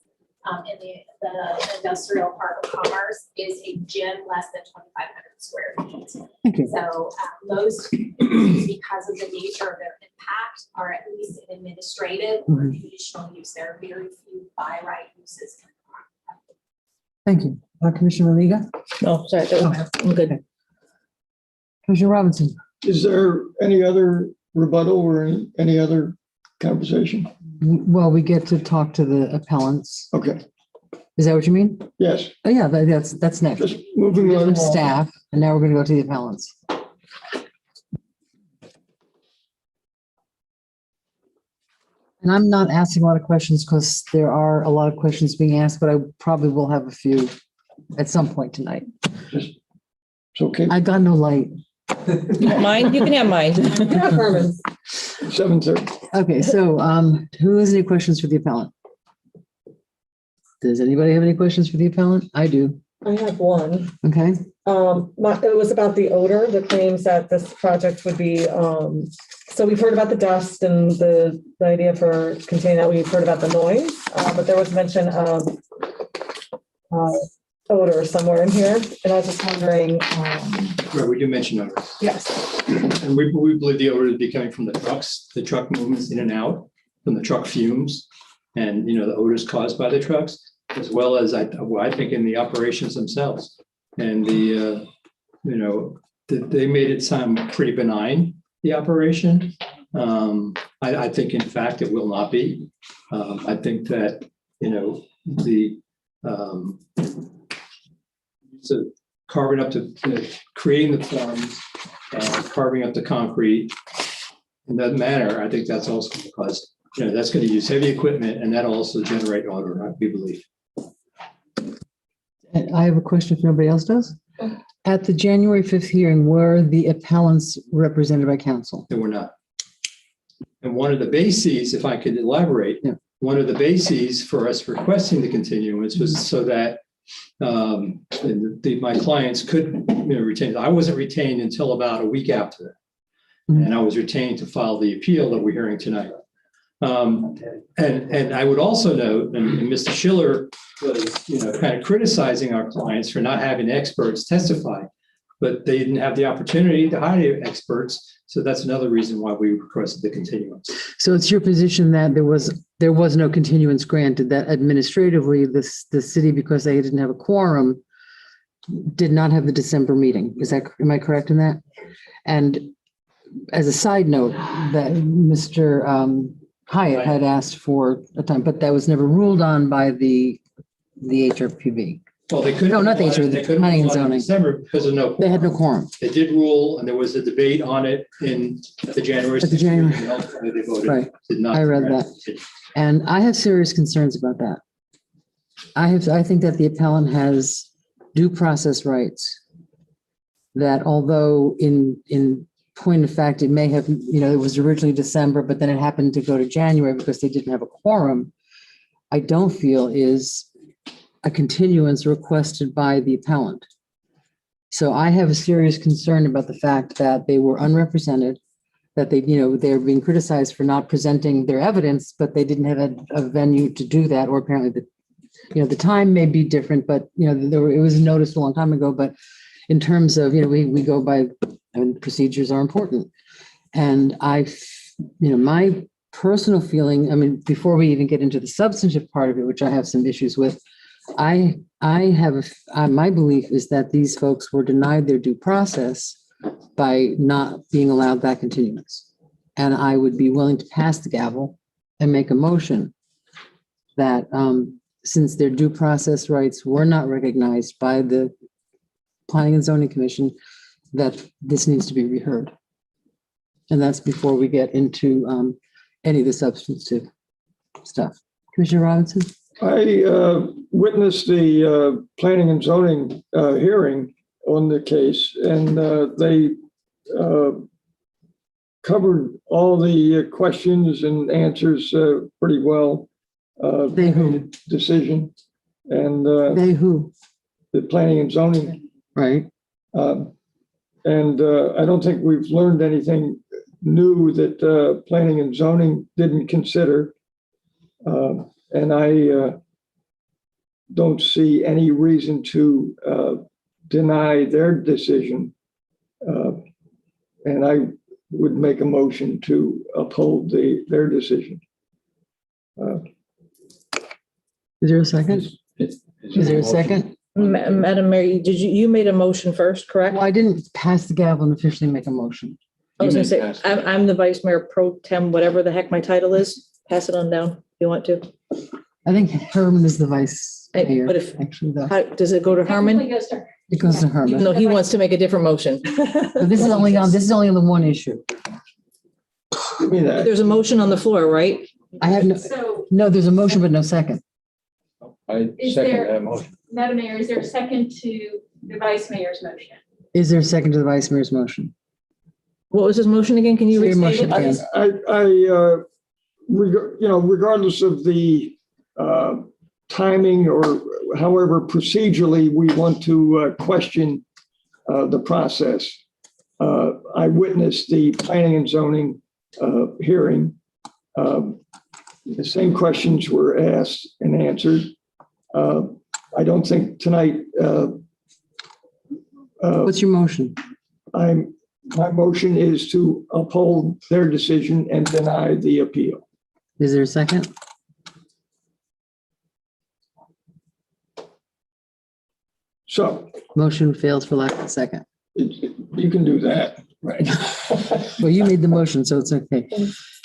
in the industrial park of commerce is a gym less than 2,500 square feet. Thank you. So most, because of the nature of their impact, are at least an administrative or conditional use. There are very few by right uses. Thank you. Commissioner Maliga? No, sorry, I'm good. Commissioner Robinson? Is there any other rebuttal or any other conversation? Well, we get to talk to the appellants. Okay. Is that what you mean? Yes. Oh, yeah, that's next. Just moving We on. did staff, and now we're going to go to the appellants. And I'm not asking a lot of questions because there are a lot of questions being asked, but I probably will have a few at some point tonight. It's okay. I got no light. You want mine? You can have mine. 7:30. Okay, so who has any questions for the appellant? Does anybody have any questions for the appellant? I do. I have one. Okay. It was about the odor, the claims that this project would be, so we've heard about the dust and the idea for containing that. We've heard about the noise, but there was mention of odor somewhere in here. And I was just wondering, Right, we do mention odor. yes. And we believe the odor would be coming from the trucks, the truck movements in and out, from the truck fumes. And, the odors caused by the trucks, as well as I think in the operations themselves. And they made it sound pretty benign, the operation. I think in fact it will not be. I think that, so carving up creating the forms and carving up the concrete in that manner, I think that's also going to cause, that's going to use heavy equipment, and that'll also generate odor, we believe. I have a question if nobody else does. At the January 5th hearing, were the appellants represented by counsel? They were not. And one of the bases, if I could elaborate, one of the bases for us requesting the continuance was so that my clients could retain. I wasn't retained until about a week after that. And I was retained to file the appeal that we're hearing tonight. And I would also note, and Mr. Schiller was, kind of criticizing our clients for not having experts testify, but they didn't have the opportunity to hire experts. So that's another reason why we requested the continuance. So it's your position that there was no continuance granted, that administratively the city, because they didn't have a quorum, did not have the December meeting. Am I correct in that? And as a side note, that Mr. Hyatt had asked for a time, but that was never ruled on by the HRPB. Well, they couldn't. No, not the HRPB, They couldn't planning and rule on it in zoning. December because of no. They had no quorum. They did rule, and there was a debate on it at the January. At the January. And ultimately they voted. Right. Did not. I read that. And I have serious concerns about that. I think that the appellant has due process rights. That although in point of fact, it may have, it was originally December, but then it happened to go to January because they didn't have a quorum, I don't feel is a continuance requested by the appellant. So I have a serious concern about the fact that they were unrepresented, that they're being criticized for not presenting their evidence, but they didn't have a venue to do that, or apparently the time may be different, but it was noticed a long time ago. But in terms of we go by, procedures are important, and my personal feeling, before we even get into the substantive part of it, which I have some issues with, my belief is that these folks were denied their due process by not being allowed that continuance. And I would be willing to pass the gavel and make a motion that since their due process rights were not recognized by the Planning and Zoning Commission, that this needs to be reheard. And that's before we get into any of the substantive stuff. Commissioner Robinson? I witnessed the planning and zoning hearing on the case, and they covered all the questions and answers pretty well. They who? Decision. And They who? the planning and zoning. Right. And I don't think we've learned anything new that planning and zoning didn't consider. And I don't see any reason to deny their decision. And I would make a motion to uphold their decision. Is there a second? Is there a second? Madam Mayor, you made a motion first, correct? Well, I didn't pass the gavel and officially make a motion. I was gonna say, I'm the vice mayor pro tem, whatever the heck my title is. Pass it on down if you want to. I think Herman is the vice mayor. But if, actually, though. does it go to Herman? It goes to Herman. No, he wants to make a different motion. But this is only on the one issue. There's a motion on the floor, right? I have no, there's a motion, but no second. I Is second there- that motion. Madam Mayor, is there a second to the vice mayor's motion? Is there a second to the vice mayor's motion? What was his motion again? Can you Say your restate motion it? again. Regardless of the timing or however procedurally we want to question the process, I witnessed the planning and zoning hearing. The same questions were asked and answered. I don't think tonight. What's your motion? My motion is to uphold their decision and deny the appeal. Is there a second? So Motion fails for lack of a second. you can do that, right? Well, you made the motion, so it's okay.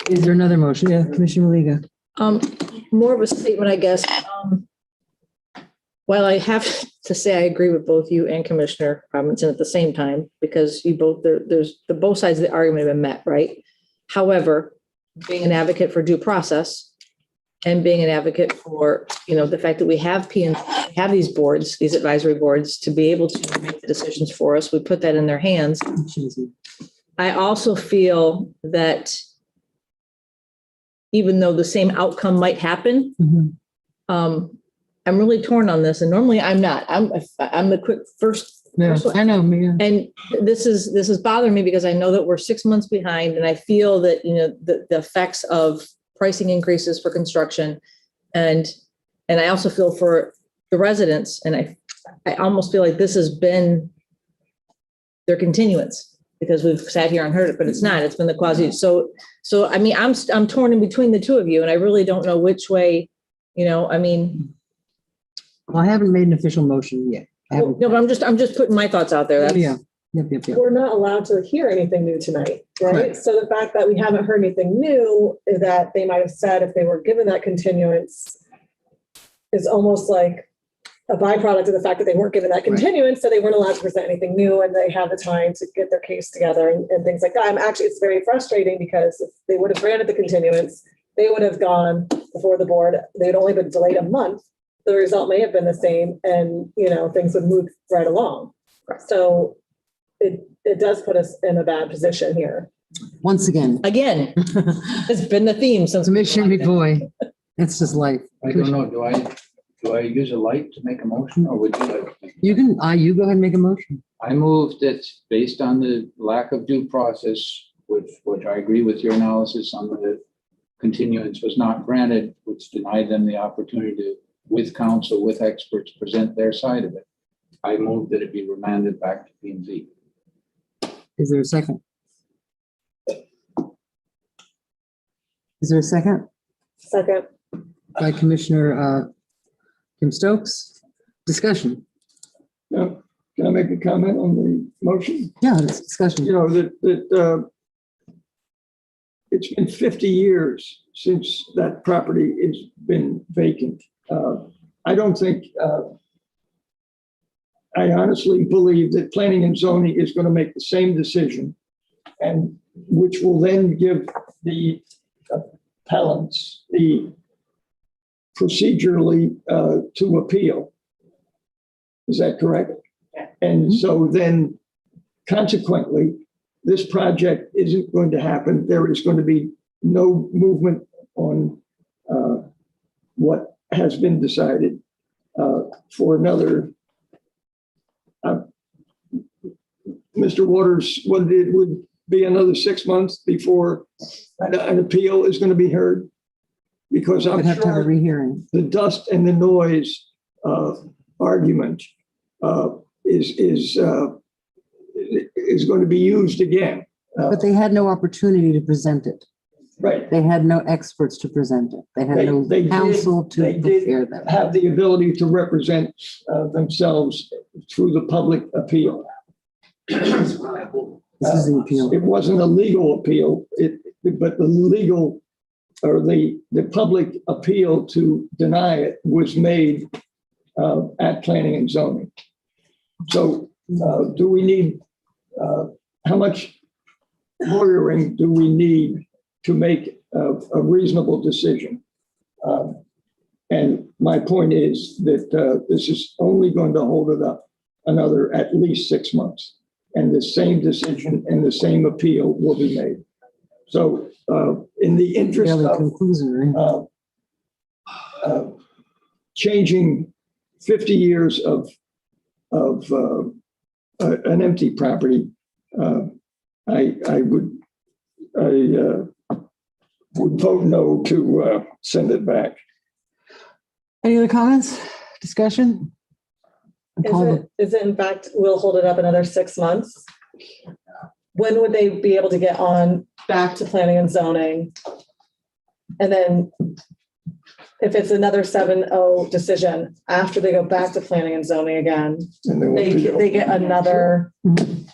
Is there another motion? Yeah, Commissioner Maliga. More of a statement, I guess. While I have to say I agree with both you and Commissioner Robinson at the same time, because you both, there's the both sides of the argument have been met, right? However, being an advocate for due process and being an advocate for, the fact that we have have these boards, these advisory boards to be able to make the decisions for us, we put that in their hands. I also feel that even though the same outcome might happen, I'm really torn on this, and normally I'm not. I'm the quick first. Yeah, I know, Mia. And this is bothering me because I know that we're 6 months behind, and I feel that the effects of pricing increases for construction, and I also feel for the residents, and I almost feel like this has been their continuance because we've sat here and heard it, but it's not. It's been the quasi. So I mean, I'm torn in between the two of you, and I really don't know which way. Well, I haven't made an official motion yet. No, but I'm just putting my thoughts out there. That's, Yeah. Yep. We're not allowed to hear anything new tonight, right? Correct. So the fact that we haven't heard anything new is that they might have said if they were given that continuance is almost like a byproduct of the fact that they weren't given that continuance, so they weren't allowed to present anything new, and they have the time to get their case together and things like that. It's very frustrating because if they would have granted the continuance, they would have gone before the board. They'd only been delayed a month. The result may have been the same, and things would move right along. So it does put us in a bad position here. Once again. It's been the theme since. Commissioner McVoy, that's just life. I don't know, do I use a light to make a motion, or would you like? to? You can, you go ahead and make a motion. I move that based on the lack of due process, which I agree with your analysis on the continuance was not granted, which denied them the opportunity to, with counsel, with experts, present their side of it. I move that it be remanded back to P&Z. Is there a second? Is there a second? Second. By Commissioner Kim Stokes. Discussion. Now, can I make a comment on the motion? Yeah, it's discussion. That it's been 50 years since that property has been vacant. I don't think, I honestly believe that planning and zoning is going to make the same decision, and which will then give the appellants the procedurally to appeal. Is that correct? And so then consequently, this project isn't going to happen. There is going to be no movement on what has been decided for another. Mr. Waters, what it would be another 6 months before an appeal is going to be heard? Because I'm Would have to have a sure rehearing. the dust and the noise argument is going to be used again. But they had no opportunity to present it. Right. They had no experts to present it. They had no counsel to prepare them. Have the ability to represent themselves through the public appeal. This is the appeal. It wasn't a legal appeal, but the legal or the public appeal to deny it was made at planning and zoning. So do we need, how much lawyering do we need to make a reasonable decision? And my point is that this is only going to hold it up another at least 6 months. And the same decision and the same appeal will be made. So in the interest of changing 50 years of an empty property, I would vote no to send it back. Any other comments, discussion? Is it in fact, we'll hold it up another 6 months? When would they be able to get on back to planning and zoning? And then if it's another 7-0 decision, after they go back to planning and zoning again, they get another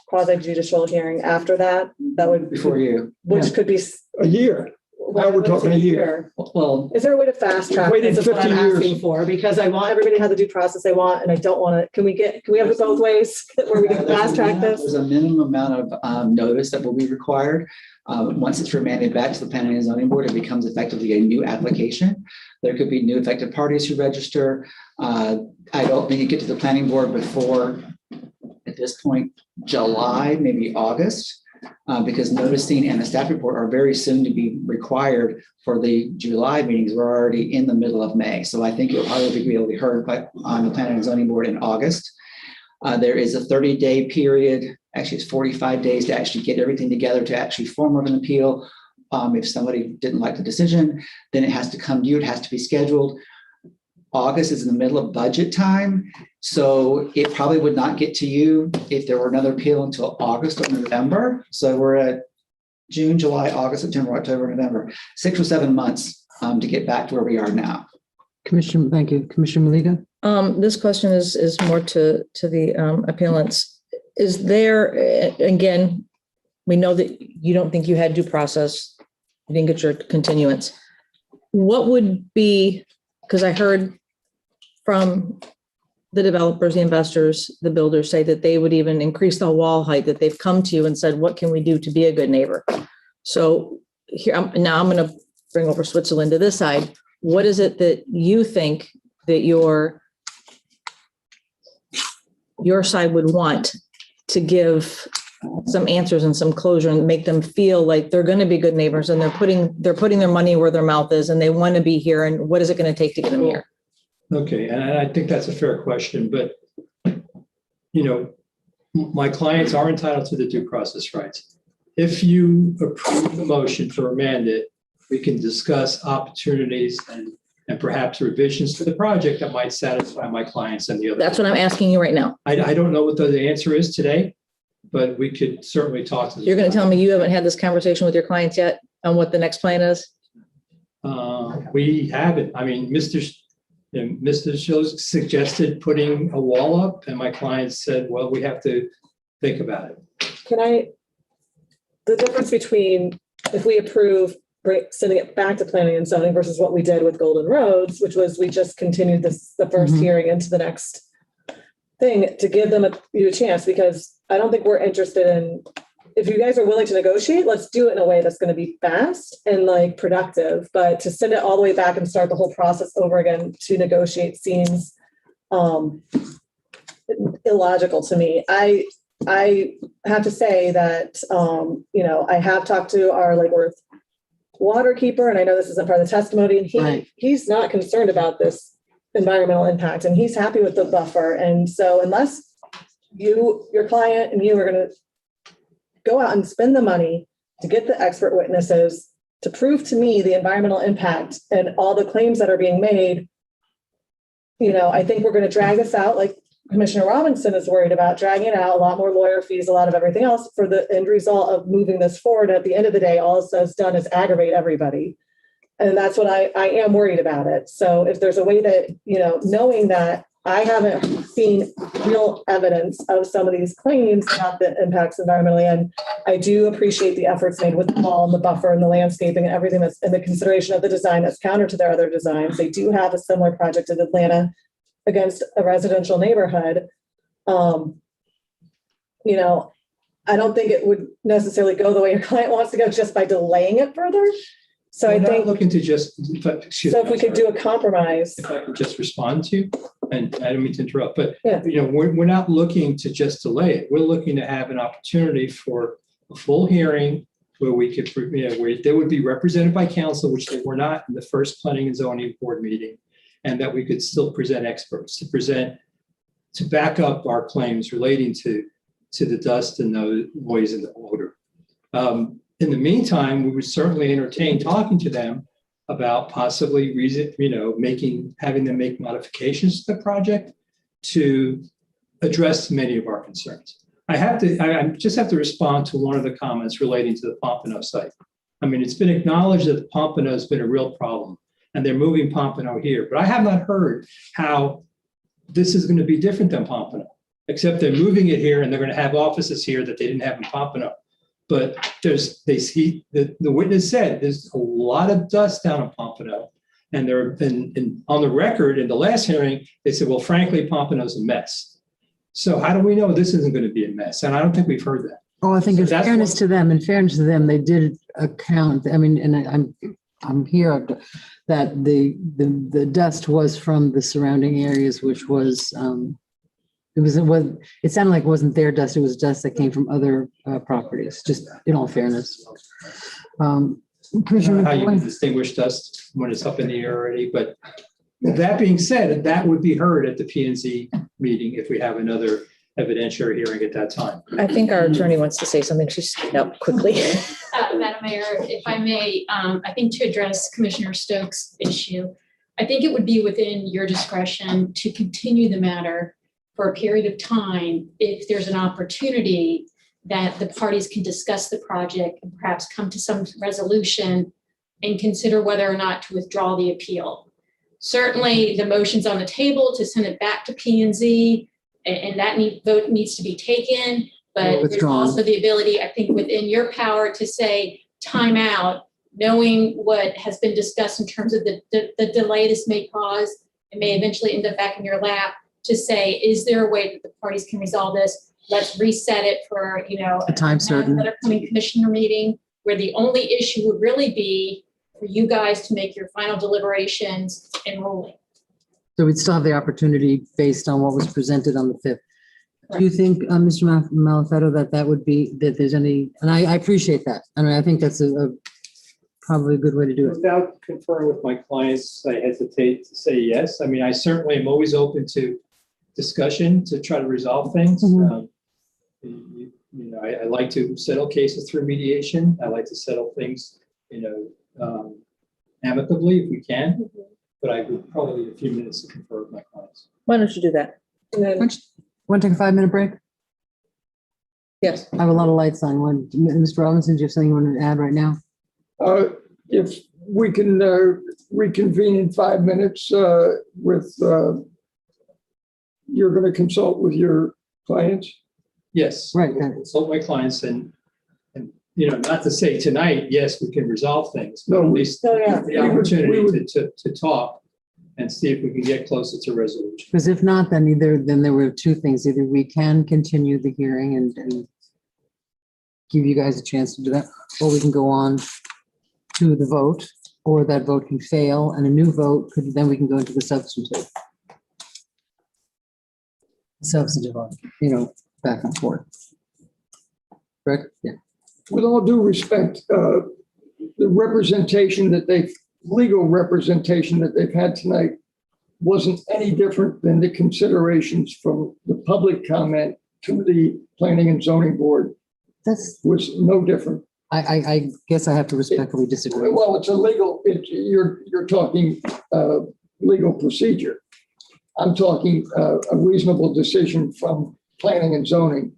quasi judicial hearing after that? That would Before you. Which could be a year. Now we're talking a year. Well, is there a way to fast track Waited this is what 50 I'm years. asking for? Because I want everybody to have the due process they want, and I don't want to, can we have it both ways where we can fast track this? There's a minimum amount of notice that will be required. Once it's remanded back to the planning and zoning board, it becomes effectively a new application. There could be new affected parties who register. I don't think you get to the planning board before, at this point, July, maybe August. Because noticing and the staff report are very soon to be required for the July meetings. We're already in the middle of May. So I think it'll probably be able to be heard on the planning and zoning board in August. There is a 30-day period. Actually, it's 45 days to actually get everything together to actually form of an appeal. If somebody didn't like the decision, then it has to come to you. It has to be scheduled. August is in the middle of budget time. So it probably would not get to you if there were another appeal until August or November. So we're at June, July, August, September, October, November, 6 or 7 months to get back to where we are now. Commissioner, thank you. Commissioner Maliga? This question is more to the appellants. Is there, again, we know that you don't think you had due process. You didn't get your continuance. What would be, because I heard from the developers, the investors, the builders say that they would even increase the wall height, that they've come to you and said, what can we do to be a good neighbor? So here, now I'm going to bring over Switzerland to this side. What is it that you think that your side would want to give some answers and some closure and make them feel like they're going to be good neighbors and they're putting their money where their mouth is and they want to be here, and what is it going to take to get them here? Okay, and I think that's a fair question, but my clients are entitled to the due process rights. If you approve the motion for remand it, we can discuss opportunities and perhaps revisions to the project that might satisfy my clients and the other. That's what I'm asking you right now. I don't know what the answer is today, but we could certainly talk to them. You're going to tell me you haven't had this conversation with your clients yet on what the next plan is? We haven't. I mean, Mr. Schultz suggested putting a wall up, and my clients said, well, we have to think about it. The difference between if we approve sending it back to planning and zoning versus what we did with Golden Roads, which was we just continued the first hearing into the next thing to give them a chance, because I don't think we're interested in if you guys are willing to negotiate, let's do it in a way that's gonna be fast and like productive, but to send it all the way back and start the whole process over again to negotiate seems illogical to me. I have to say that, I have talked to our Lake Worth water keeper, and I know this isn't part of the testimony, and Right. he's not concerned about this environmental impact, and he's happy with the buffer. And so unless your client and you are going to go out and spend the money to get the expert witnesses to prove to me the environmental impact and all the claims that are being made, I think we're going to drag this out like Commissioner Robinson is worried about, dragging it out, a lot more lawyer fees, a lot of everything else for the end result of moving this forward. At the end of the day, all it's done is aggravate everybody. And that's what I am worried about it. So if there's a way that, knowing that I haven't seen real evidence of some of these claims about the impacts environmentally, and I do appreciate the efforts made with the wall and the buffer and the landscaping and everything that's in the consideration of the design that's counter to their other designs. They do have a similar project in Atlanta against a residential neighborhood. I don't think it would necessarily go the way your client wants to go just by delaying it further. So We're I not think, looking to just, so if we could do a compromise. if I could just respond to, and I don't mean to interrupt, but, Yeah. we're not looking to just delay it. We're looking to have an opportunity for a full hearing where we could, where they would be represented by counsel, which they were not in the first planning and zoning board meeting, and that we could still present experts to back up our claims relating to the dust and the noise and the odor. In the meantime, we would certainly entertain talking to them about possibly having them make modifications to the project to address many of our concerns. I just have to respond to one of the comments relating to the Pompano site. I mean, it's been acknowledged that the Pompano has been a real problem and they're moving Pompano here, but I have not heard how this is going to be different than Pompano, except they're moving it here and they're going to have offices here that they didn't have in Pompano. But the witness said there's a lot of dust down in Pompano, and there have been on the record in the last hearing, they said, well, frankly, Pompano's a mess. So how do we know this isn't going to be a mess? And I don't think we've heard that. Oh, I think So in that's fairness to them, they did account, and I'm here that the dust was from the surrounding areas, which was, it sounded like it wasn't their dust, it was dust that came from other properties, just in all fairness. Commissioner How you can McCoy? distinguish dust when it's up in the air already, but that being said, that would be heard at the P&Z meeting if we have another evidentiary hearing at that time. I think our attorney wants to say something. She's speaking up quickly. Madam Mayor, if I may, I think to address Commissioner Stokes' issue, I think it would be within your discretion to continue the matter for a period of time if there's an opportunity that the parties can discuss the project and perhaps come to some resolution and consider whether or not to withdraw the appeal. Certainly, the motion's on the table to send it back to P&Z, and that vote needs to be taken. But there's also the ability, I think, within your power to say time out, knowing what has been discussed in terms of the delay this may cause. It may eventually end up back in your lap to say, is there a way that the parties can resolve this? Let's reset it for, A time certain. another coming commissioner meeting where the only issue would really be for you guys to make your final deliberations and ruling. So we'd still have the opportunity based on what was presented on the 5th. Do you think, Mr. Malafetto, that would be, that there's any, and I appreciate that. I mean, I think that's probably a good way to do it. Without conferring with my clients, I hesitate to say yes. I mean, I certainly am always open to discussion to try to resolve things. I like to settle cases through mediation. I like to settle things, amicably if we can. But I would probably need a few minutes to confer with my clients. Why don't you do that? And then, Want to take a 5-minute break? yes. I have a lot of lights on. Mr. Robinson, do you have something you want to add right now? If we can reconvene in 5 minutes with, you're going to consult with your clients? Yes. Right. I'll consult my clients and not to say tonight, yes, we can resolve things, but at least the opportunity to talk and see if we can get closer to resolution. Because if not, then there were two things. Either we can continue the hearing and give you guys a chance to do that, or we can go on to the vote, or that vote can fail and a new vote could, then we can go into the substantive. Substantive, back and forth. Correct? Yeah. With all due respect, the representation that legal representation that they've had tonight wasn't any different than the considerations from the public comment to the planning and zoning board. Was no different. I guess I have to respectfully disagree. Well, it's a legal, you're talking legal procedure. I'm talking a reasonable decision from planning and zoning.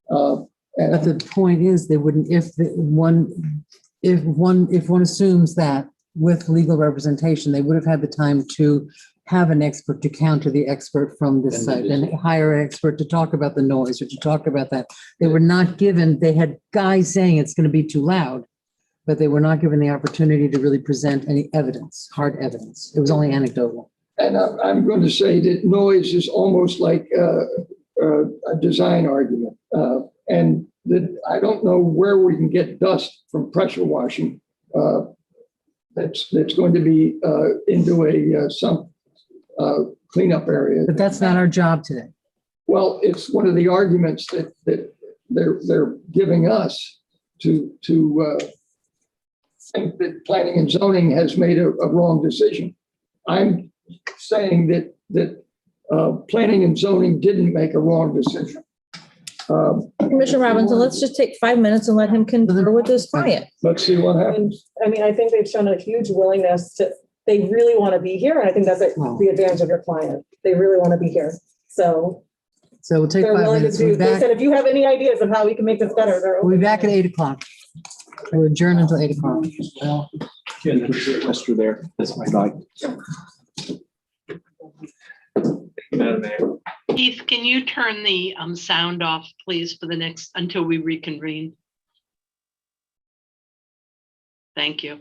But the point is, they wouldn't, if one assumes that with legal representation, they would have had the time to have an expert to counter the expert from this side and hire an expert to talk about the noise or to talk about that. They were not given, they had guys saying it's going to be too loud, but they were not given the opportunity to really present any evidence, hard evidence. It was only anecdotal. And I'm going to say that noise is almost like a design argument. And that I don't know where we can get dust from pressure washing that's going to be into a sump cleanup area. But that's not our job today. Well, it's one of the arguments that they're giving us to think that planning and zoning has made a wrong decision. I'm saying that planning and zoning didn't make a wrong decision. Commissioner Robinson, let's just take 5 minutes and let him confer with his client. Let's see what happens. I mean, I think they've shown a huge willingness they really want to be here. And I think that's the advantage of your client. They really want to be here. So we'll take 5 minutes. they said, if you have any ideas of how we can make this better, we'll be back at 8 o'clock. We're adjourned until 8 o'clock. Well, Esther there. That's my dog. Madam Mayor. Keith, can you turn the sound off, please, for the next, until we reconvene? Thank you.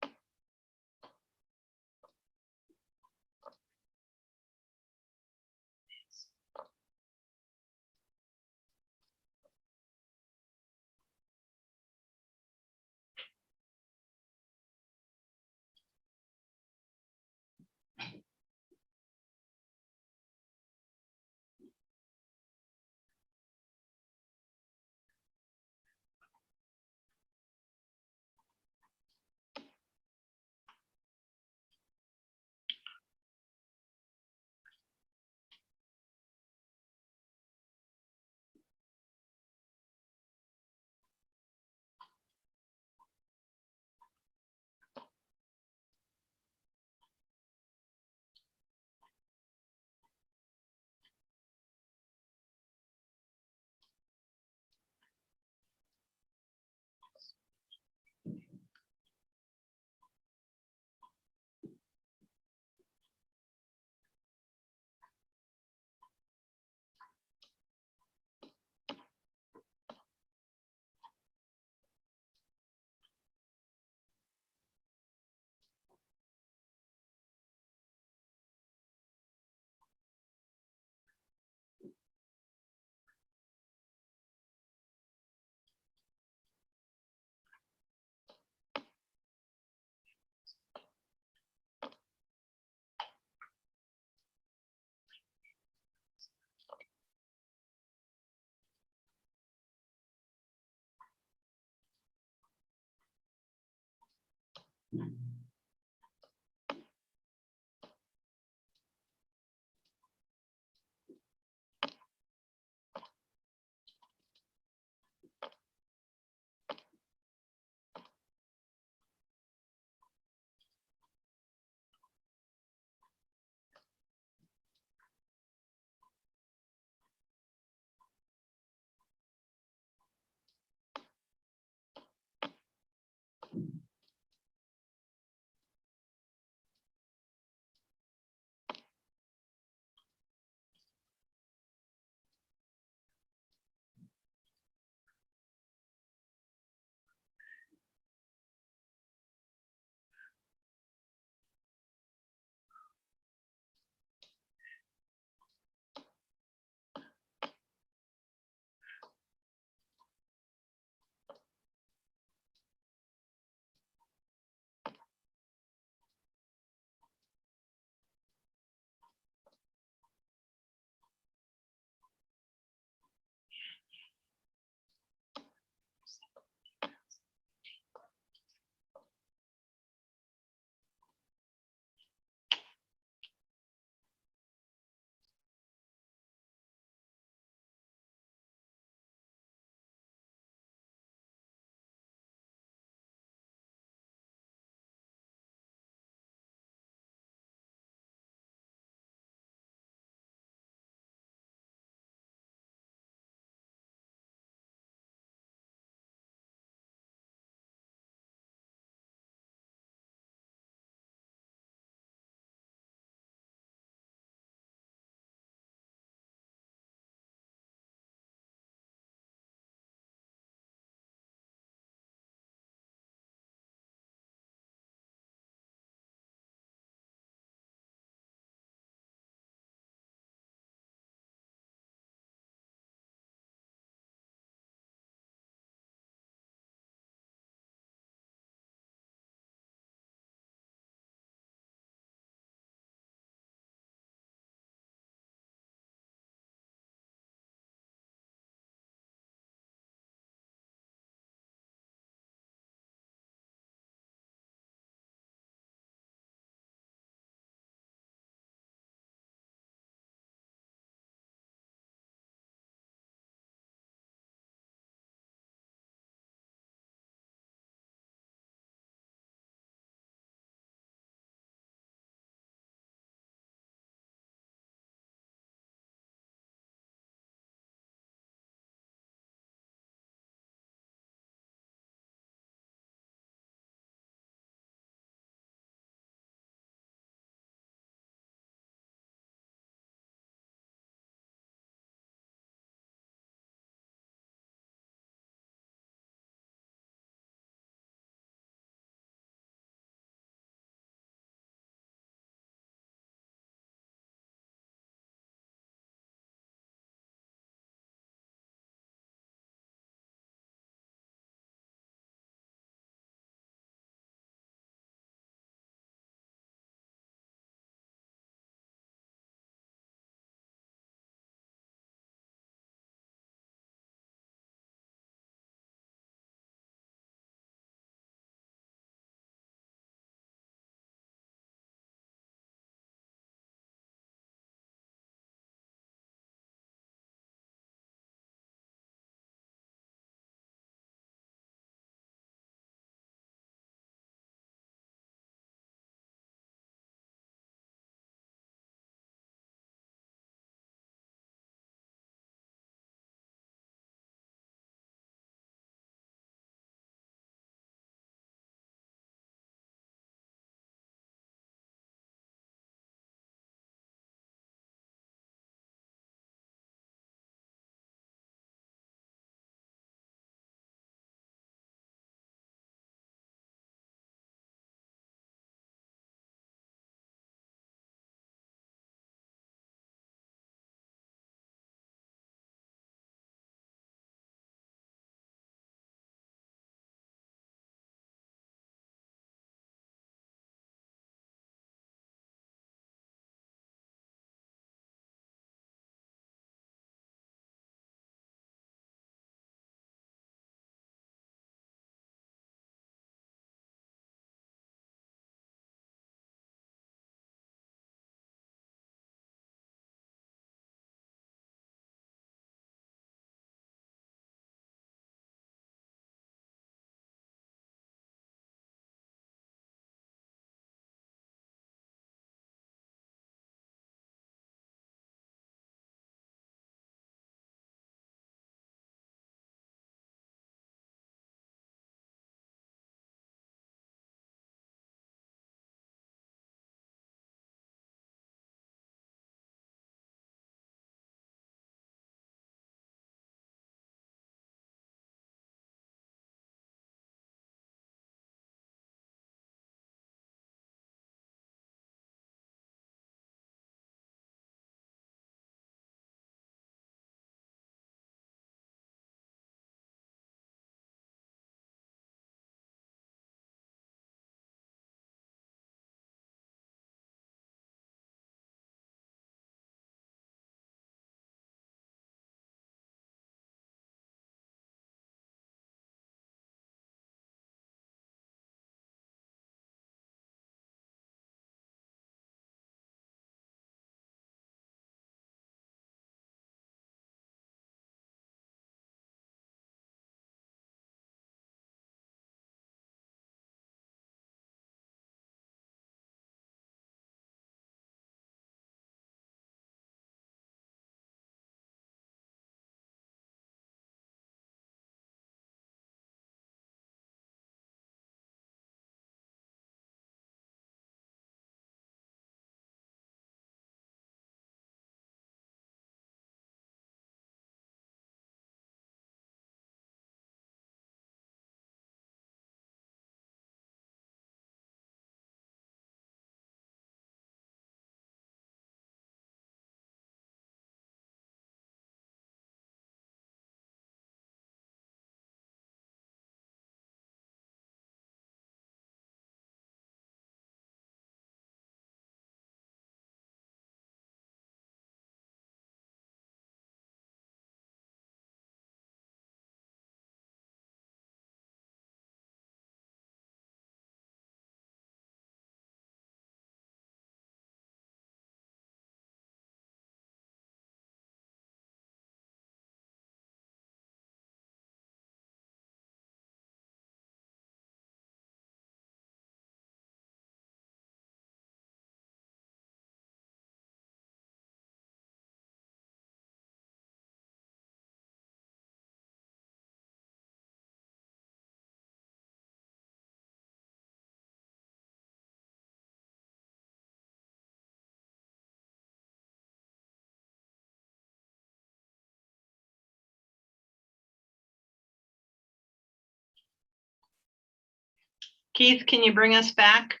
Keith, can you bring us back?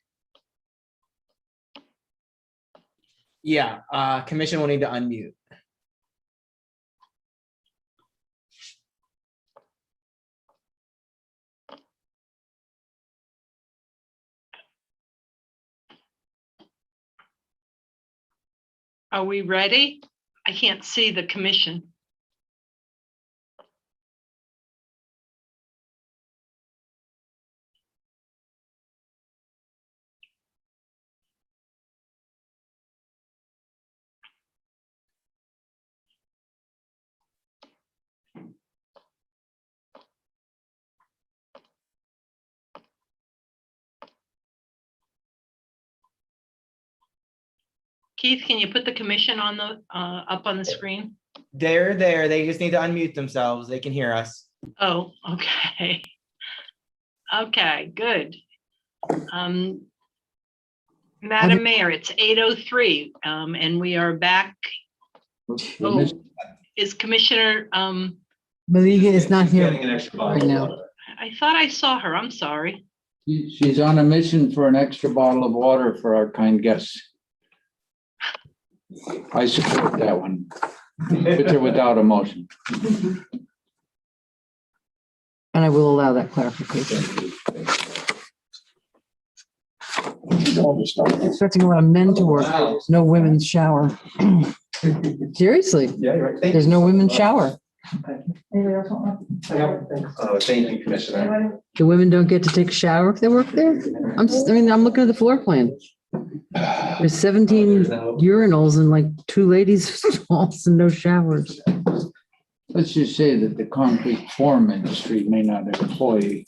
Yeah, commission will need to unmute. Are we ready? I can't see the commission. Keith, can you put the commission on the, up on the screen? They're there. They just need to unmute themselves. They can hear us. Oh, okay. Okay, good. Madam Mayor, it's 8:03, and we are back. Oh, is Commissioner, Maliga is not here Getting an extra right bottle of now. water. I thought I saw her. I'm sorry. She's on a mission for an extra bottle of water for our kind guests. I support that one, with or without a motion. And I will allow that clarification. Expecting a lot of men to work. There's no women's shower. Seriously, Yeah, you're right. there's no women's shower. Oh, thank you, Commissioner. The women don't get to take a shower if they work there? I'm looking at the floor plan. There's 17 urinals and like 2 ladies stalls and no showers. Let's just say that the concrete form industry may not employ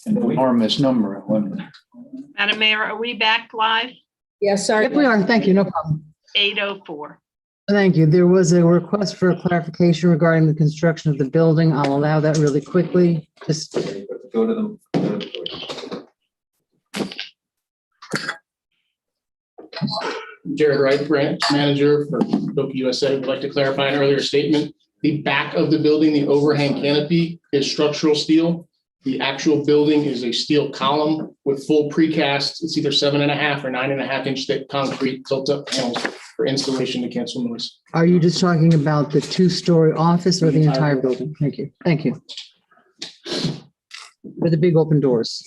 an enormous number of women. Madam Mayor, are we back live? Yes, sorry. Yep, we are. Thank you. No problem. 8:04. Thank you. There was a request for a clarification regarding the construction of the building. I'll allow that really quickly. Just Go to them. Jared Wright, branch manager for DOKA USA, would like to clarify an earlier statement. The back of the building, the overhang canopy is structural steel. The actual building is a steel column with full precast. It's either 7.5 or 9.5 inch thick concrete tilt up panels for installation to cancel noise. Are you just talking about the 2-story office or the entire building? Thank you. Thank you. With the big open doors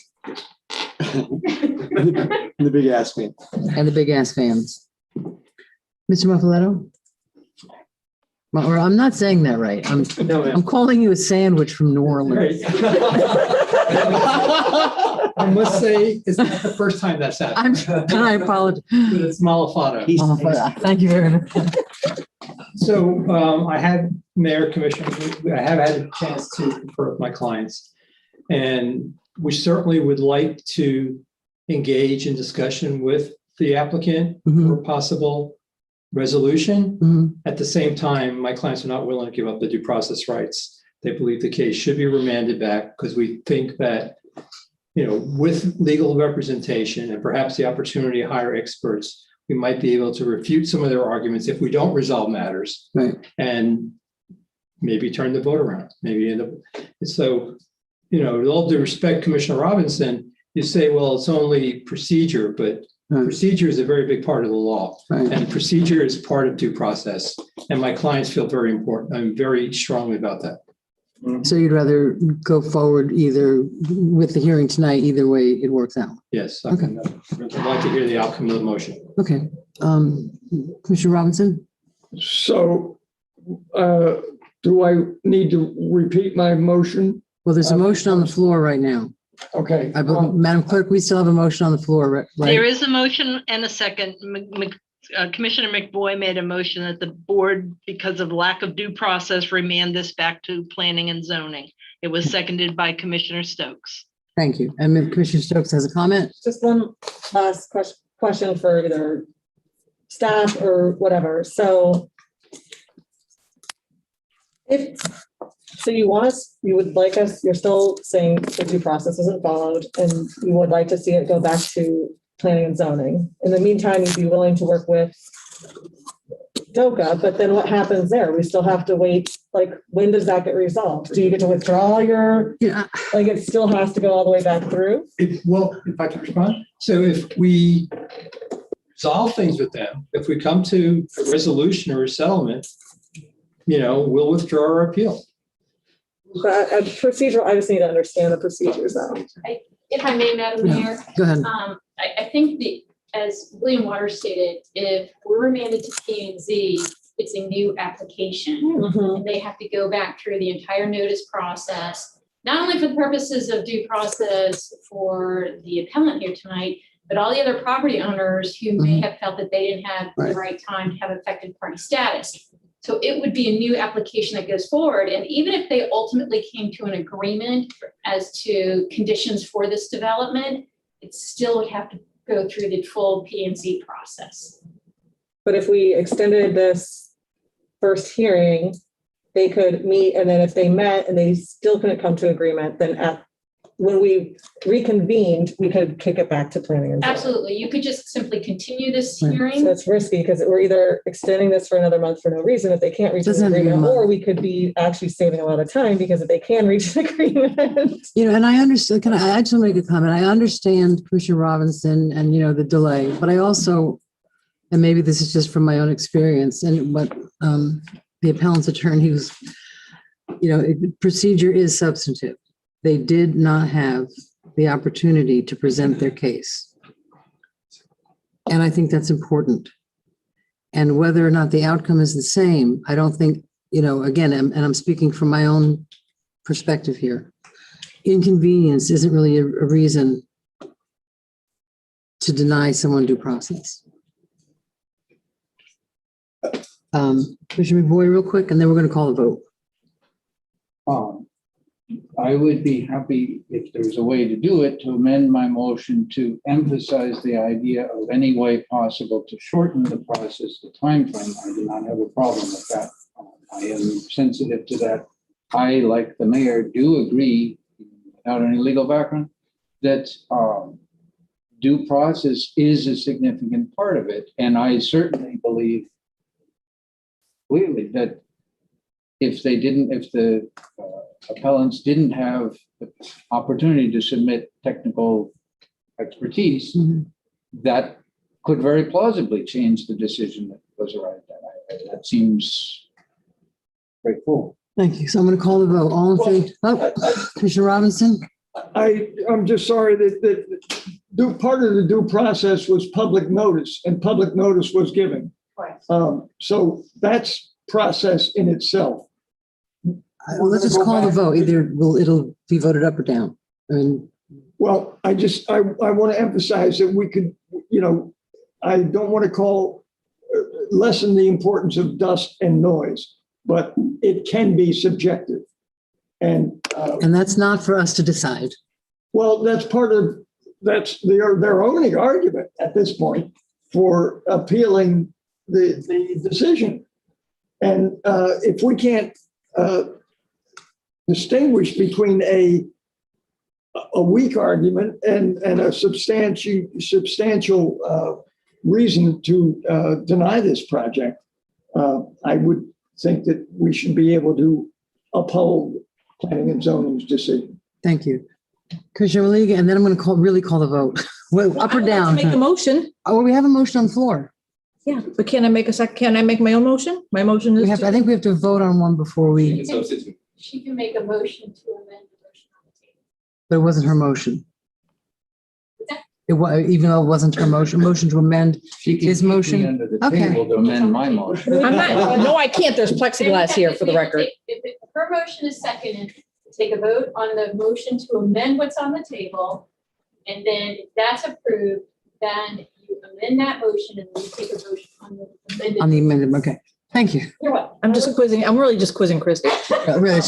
The big ass man. and the big ass fans. Mr. Muffaletto? Or I'm not saying that right. I'm calling you a sandwich from New Orleans. I must say, it's not the first time that's happened. And I apologize. But it's Malafato. Thank you very much. So I had Mayor Commissioner, I have had a chance to confer with my clients. And we certainly would like to engage in discussion with the applicant for possible resolution. At the same time, my clients are not willing to give up the due process rights. They believe the case should be remanded back because we think that, with legal representation and perhaps the opportunity to hire experts, we might be able to refute some of their arguments if we don't resolve matters. Right. And maybe turn the vote around, maybe end up. So, with all due respect, Commissioner Robinson, you say, well, it's only procedure, but procedure is a very big part of the law. Right. And procedure is part of due process. And my clients feel very important. I'm very strongly about that. So you'd rather go forward either with the hearing tonight, either way it works out? Yes. Okay. I'd like to hear the outcome of the motion. Okay. Commissioner Robinson? So do I need to repeat my motion? Well, there's a motion on the floor right now. Okay. Madam Clerk, we still have a motion on the floor, right? There is a motion and a second. Commissioner McBoy made a motion that the board, because of lack of due process, remand this back to planning and zoning. It was seconded by Commissioner Stokes. Thank you. And Commissioner Stokes has a comment? Just one last question for either staff or whatever. So you would like us, you're still saying the due process isn't followed and you would like to see it go back to planning and zoning. In the meantime, you'd be willing to work with DOKA, but then what happens there? We still have to wait like, when does that get resolved? Do you get to withdraw your, Yeah. like, it still has to go all the way back through? Well, if I can respond, so if we resolve things with them, if we come to a resolution or a settlement, we'll withdraw our appeal. But procedural, I just need to understand the procedures now. If I may, Madam Yeah, Mayor. go ahead. I think that, as William Waters stated, if we're remanded to P and Z, it's a new application. Mhm. And they have to go back through the entire notice process, not only for the purposes of due process for the appellant here tonight, but all the other property owners who may have felt that they didn't have the right time to have affected party status. So it would be a new application that goes forward. And even if they ultimately came to an agreement as to conditions for this development, it still would have to go through the full P and Z process. But if we extended this first hearing, they could meet, and then if they met and they still couldn't come to agreement, then when we reconvened, we could kick it back to planning and zoning. Absolutely. You could just simply continue this Right. hearing. So it's risky because we're either extending this for another month for no reason if they can't reach Doesn't an have to be a agreement, or month. we could be actually saving a lot of time because if they can reach an agreement. And I understand, I just want to make a comment. I understand Commissioner Robinson and, the delay, but I also, and maybe this is just from my own experience and what the appellant's attorney was, procedure is substantive. They did not have the opportunity to present their case. And I think that's important. And whether or not the outcome is the same, I don't think, again, and I'm speaking from my own perspective here, inconvenience isn't really a reason to deny someone due process. Commissioner McBoy, real quick, and then we're going to call a vote. I would be happy if there's a way to do it, to amend my motion to emphasize the idea of any way possible to shorten the process, the timeframe. I do not have a problem with that. I am sensitive to that. I, like the mayor, do agree, without any legal background, that due process is a significant part of it. And I certainly believe clearly that if the appellants didn't have the opportunity to submit technical expertise, that could very plausibly change the decision that was arrived at. That seems straightforward. Thank you. So I'm going to call the vote. All in favor? Oh, Commissioner Robinson? I'm just sorry that part of the due process was public notice, and public notice was given. So that's process in itself. Let's just call the vote. Either it'll be voted up or down. Well, I want to emphasize that we could, I don't want to lessen the importance of dust and noise, but it can be subjective. And that's not for us to decide. Well, that's their only argument at this point for appealing the decision. And if we can't distinguish between a weak argument and a substantial reason to deny this project, I would think that we should be able to uphold planning and zoning's decision. Thank you. Commissioner Maliga, and then I'm going to really call the vote. Up or down? Make a motion. Oh, we have a motion on the floor. Yeah, but can I make my own motion? My motion is. I think we have to vote on one before we. She can make a motion to amend the motion on the table. But it wasn't her motion. Even though it wasn't her motion to amend his motion. Under the table to amend my motion. I'm not, no, I can't. There's plexiglass here for the record. If her motion is seconded, take a vote on the motion to amend what's on the table. And then if that's approved, then you amend that motion and then you take a vote on the amended. On the amendment, okay. Thank you. You're welcome. I'm just quizzing. I'm really just quizzing Christie. Really,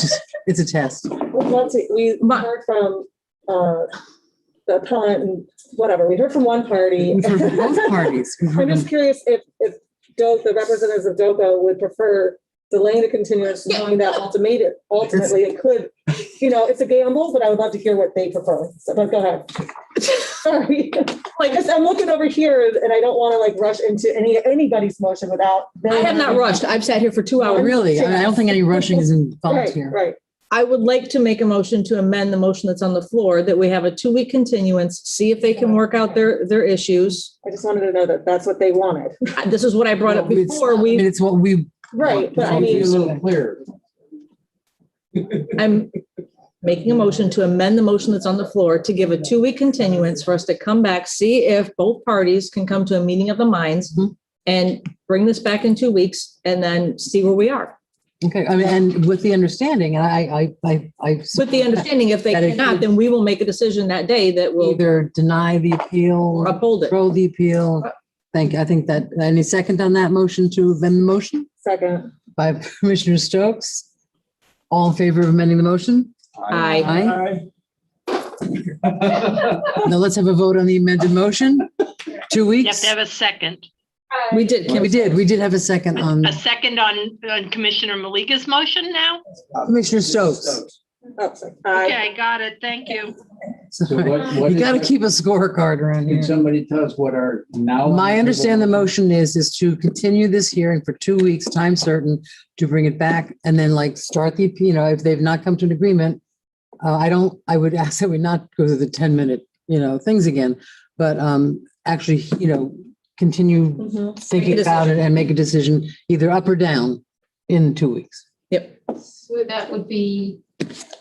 it's a test. Well, let's see, we heard from the appellant and whatever. We heard from one party. We've heard from both parties. I'm just curious if the representatives of DOKA would prefer delaying the continuance, knowing that ultimately it could, it's a gamble, but I would love to hear what they prefer. So, but go ahead. Sorry. Like, I'm looking over here and I don't want to like rush into anybody's motion without. I have not rushed. I've sat here for 2 hours. Really? I mean, I don't think any rushing is involved Right, here. right. I would like to make a motion to amend the motion that's on the floor, that we have a 2-week continuance, see if they can work out their issues. I just wanted to know that that's what they wanted. This is what I brought up before. I mean, it's what we. Right, but I Be a mean, little clearer. I'm making a motion to amend the motion that's on the floor to give a 2-week continuance for us to come back, see if both parties can come to a meeting of the minds and bring this back in 2 weeks and then see where we are. Okay, I mean, and with the understanding, and I. With the understanding, if they That it cannot, could- then we will make a decision that day that will Either deny the appeal or uphold it. throw the appeal. I think that, any second on that motion to amend the motion second. by Commissioner Stokes? All in favor of amending the motion? Aye. Now let's have a vote on the amended motion. 2 You have weeks? to have a second. We did. We did have a second on A second on Commissioner Malika's motion now? Commissioner Stokes. Oh, sorry. Aye. Okay, got it. Thank you. So what You is got to it? keep a scorecard around Can here. somebody tell us what our now? My understanding the motion is to continue this hearing for 2 weeks, time certain, to bring it back and then like start the, if they've not come to an agreement. I would ask that we not go through the 10-minute, things again, but actually, continue thinking about it and make a decision either up or down in 2 weeks. Yep. So that would be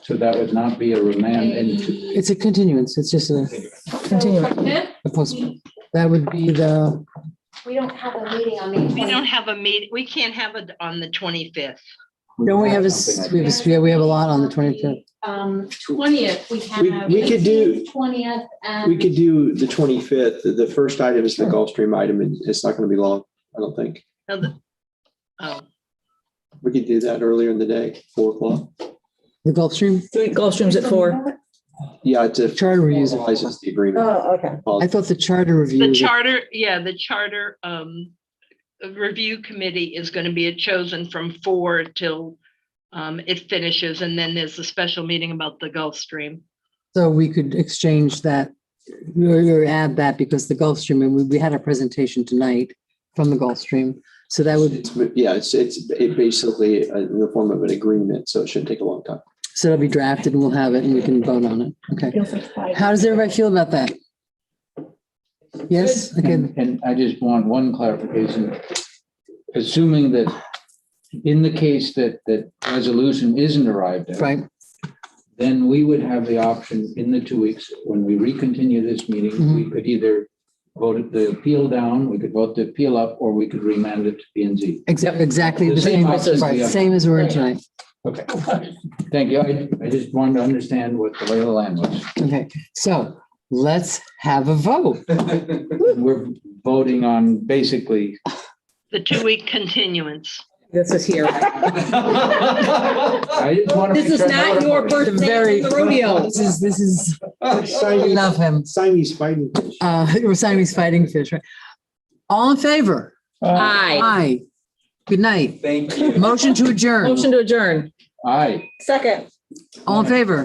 So that would not be a remand and It's a continuance. It's just a postpone. That would be the, We don't have a meeting on the. We don't have a meeting. We can't have it on the 25th. don't we have we have a lot on the 25th. 20th, we have. we could do- 20th and. We could do the 25th. The first item is the Gulfstream item, and it's not going to be long, I don't think. Oh, We could do that earlier in the day, 4:00. The Gulfstream? Gulfstream's at 4. Yeah, it's a Charter reviews. formalizes the agreement. Oh, okay. I thought the charter review. the was- charter review committee is going to be chosen from 4 till it finishes, and then there's a special meeting about the Gulfstream. So we could exchange that, or add that, because the Gulfstream, and we had a presentation tonight from the Gulfstream. So that would, It basically in the form of an agreement, so it shouldn't take a long time. so it'll be drafted and we'll have it and we can vote on it. Okay. How does everybody feel about that? Yes, okay. And I just want one clarification. Assuming that in the case that resolution isn't arrived at. Right. Then we would have the option in the 2 weeks, when we recontinue this meeting, we could either vote the appeal down, we could vote the appeal up, or we could remand it to P and Z. Exactly the The same same, process we right, have. same as we're in tonight. Okay. Thank you. I just wanted to understand what the lay of the land was. Okay, so let's have a vote. We're voting on basically. The 2-week continuance. This is here. I just want to. This is not your birthday, the rodeo. This is, we love him. Siamese fighting fish. We're Siamese fighting fish, right? All in favor? Aye. Aye. Good night. Thank you. Motion to adjourn. Motion to adjourn. Aye. Second. All in favor?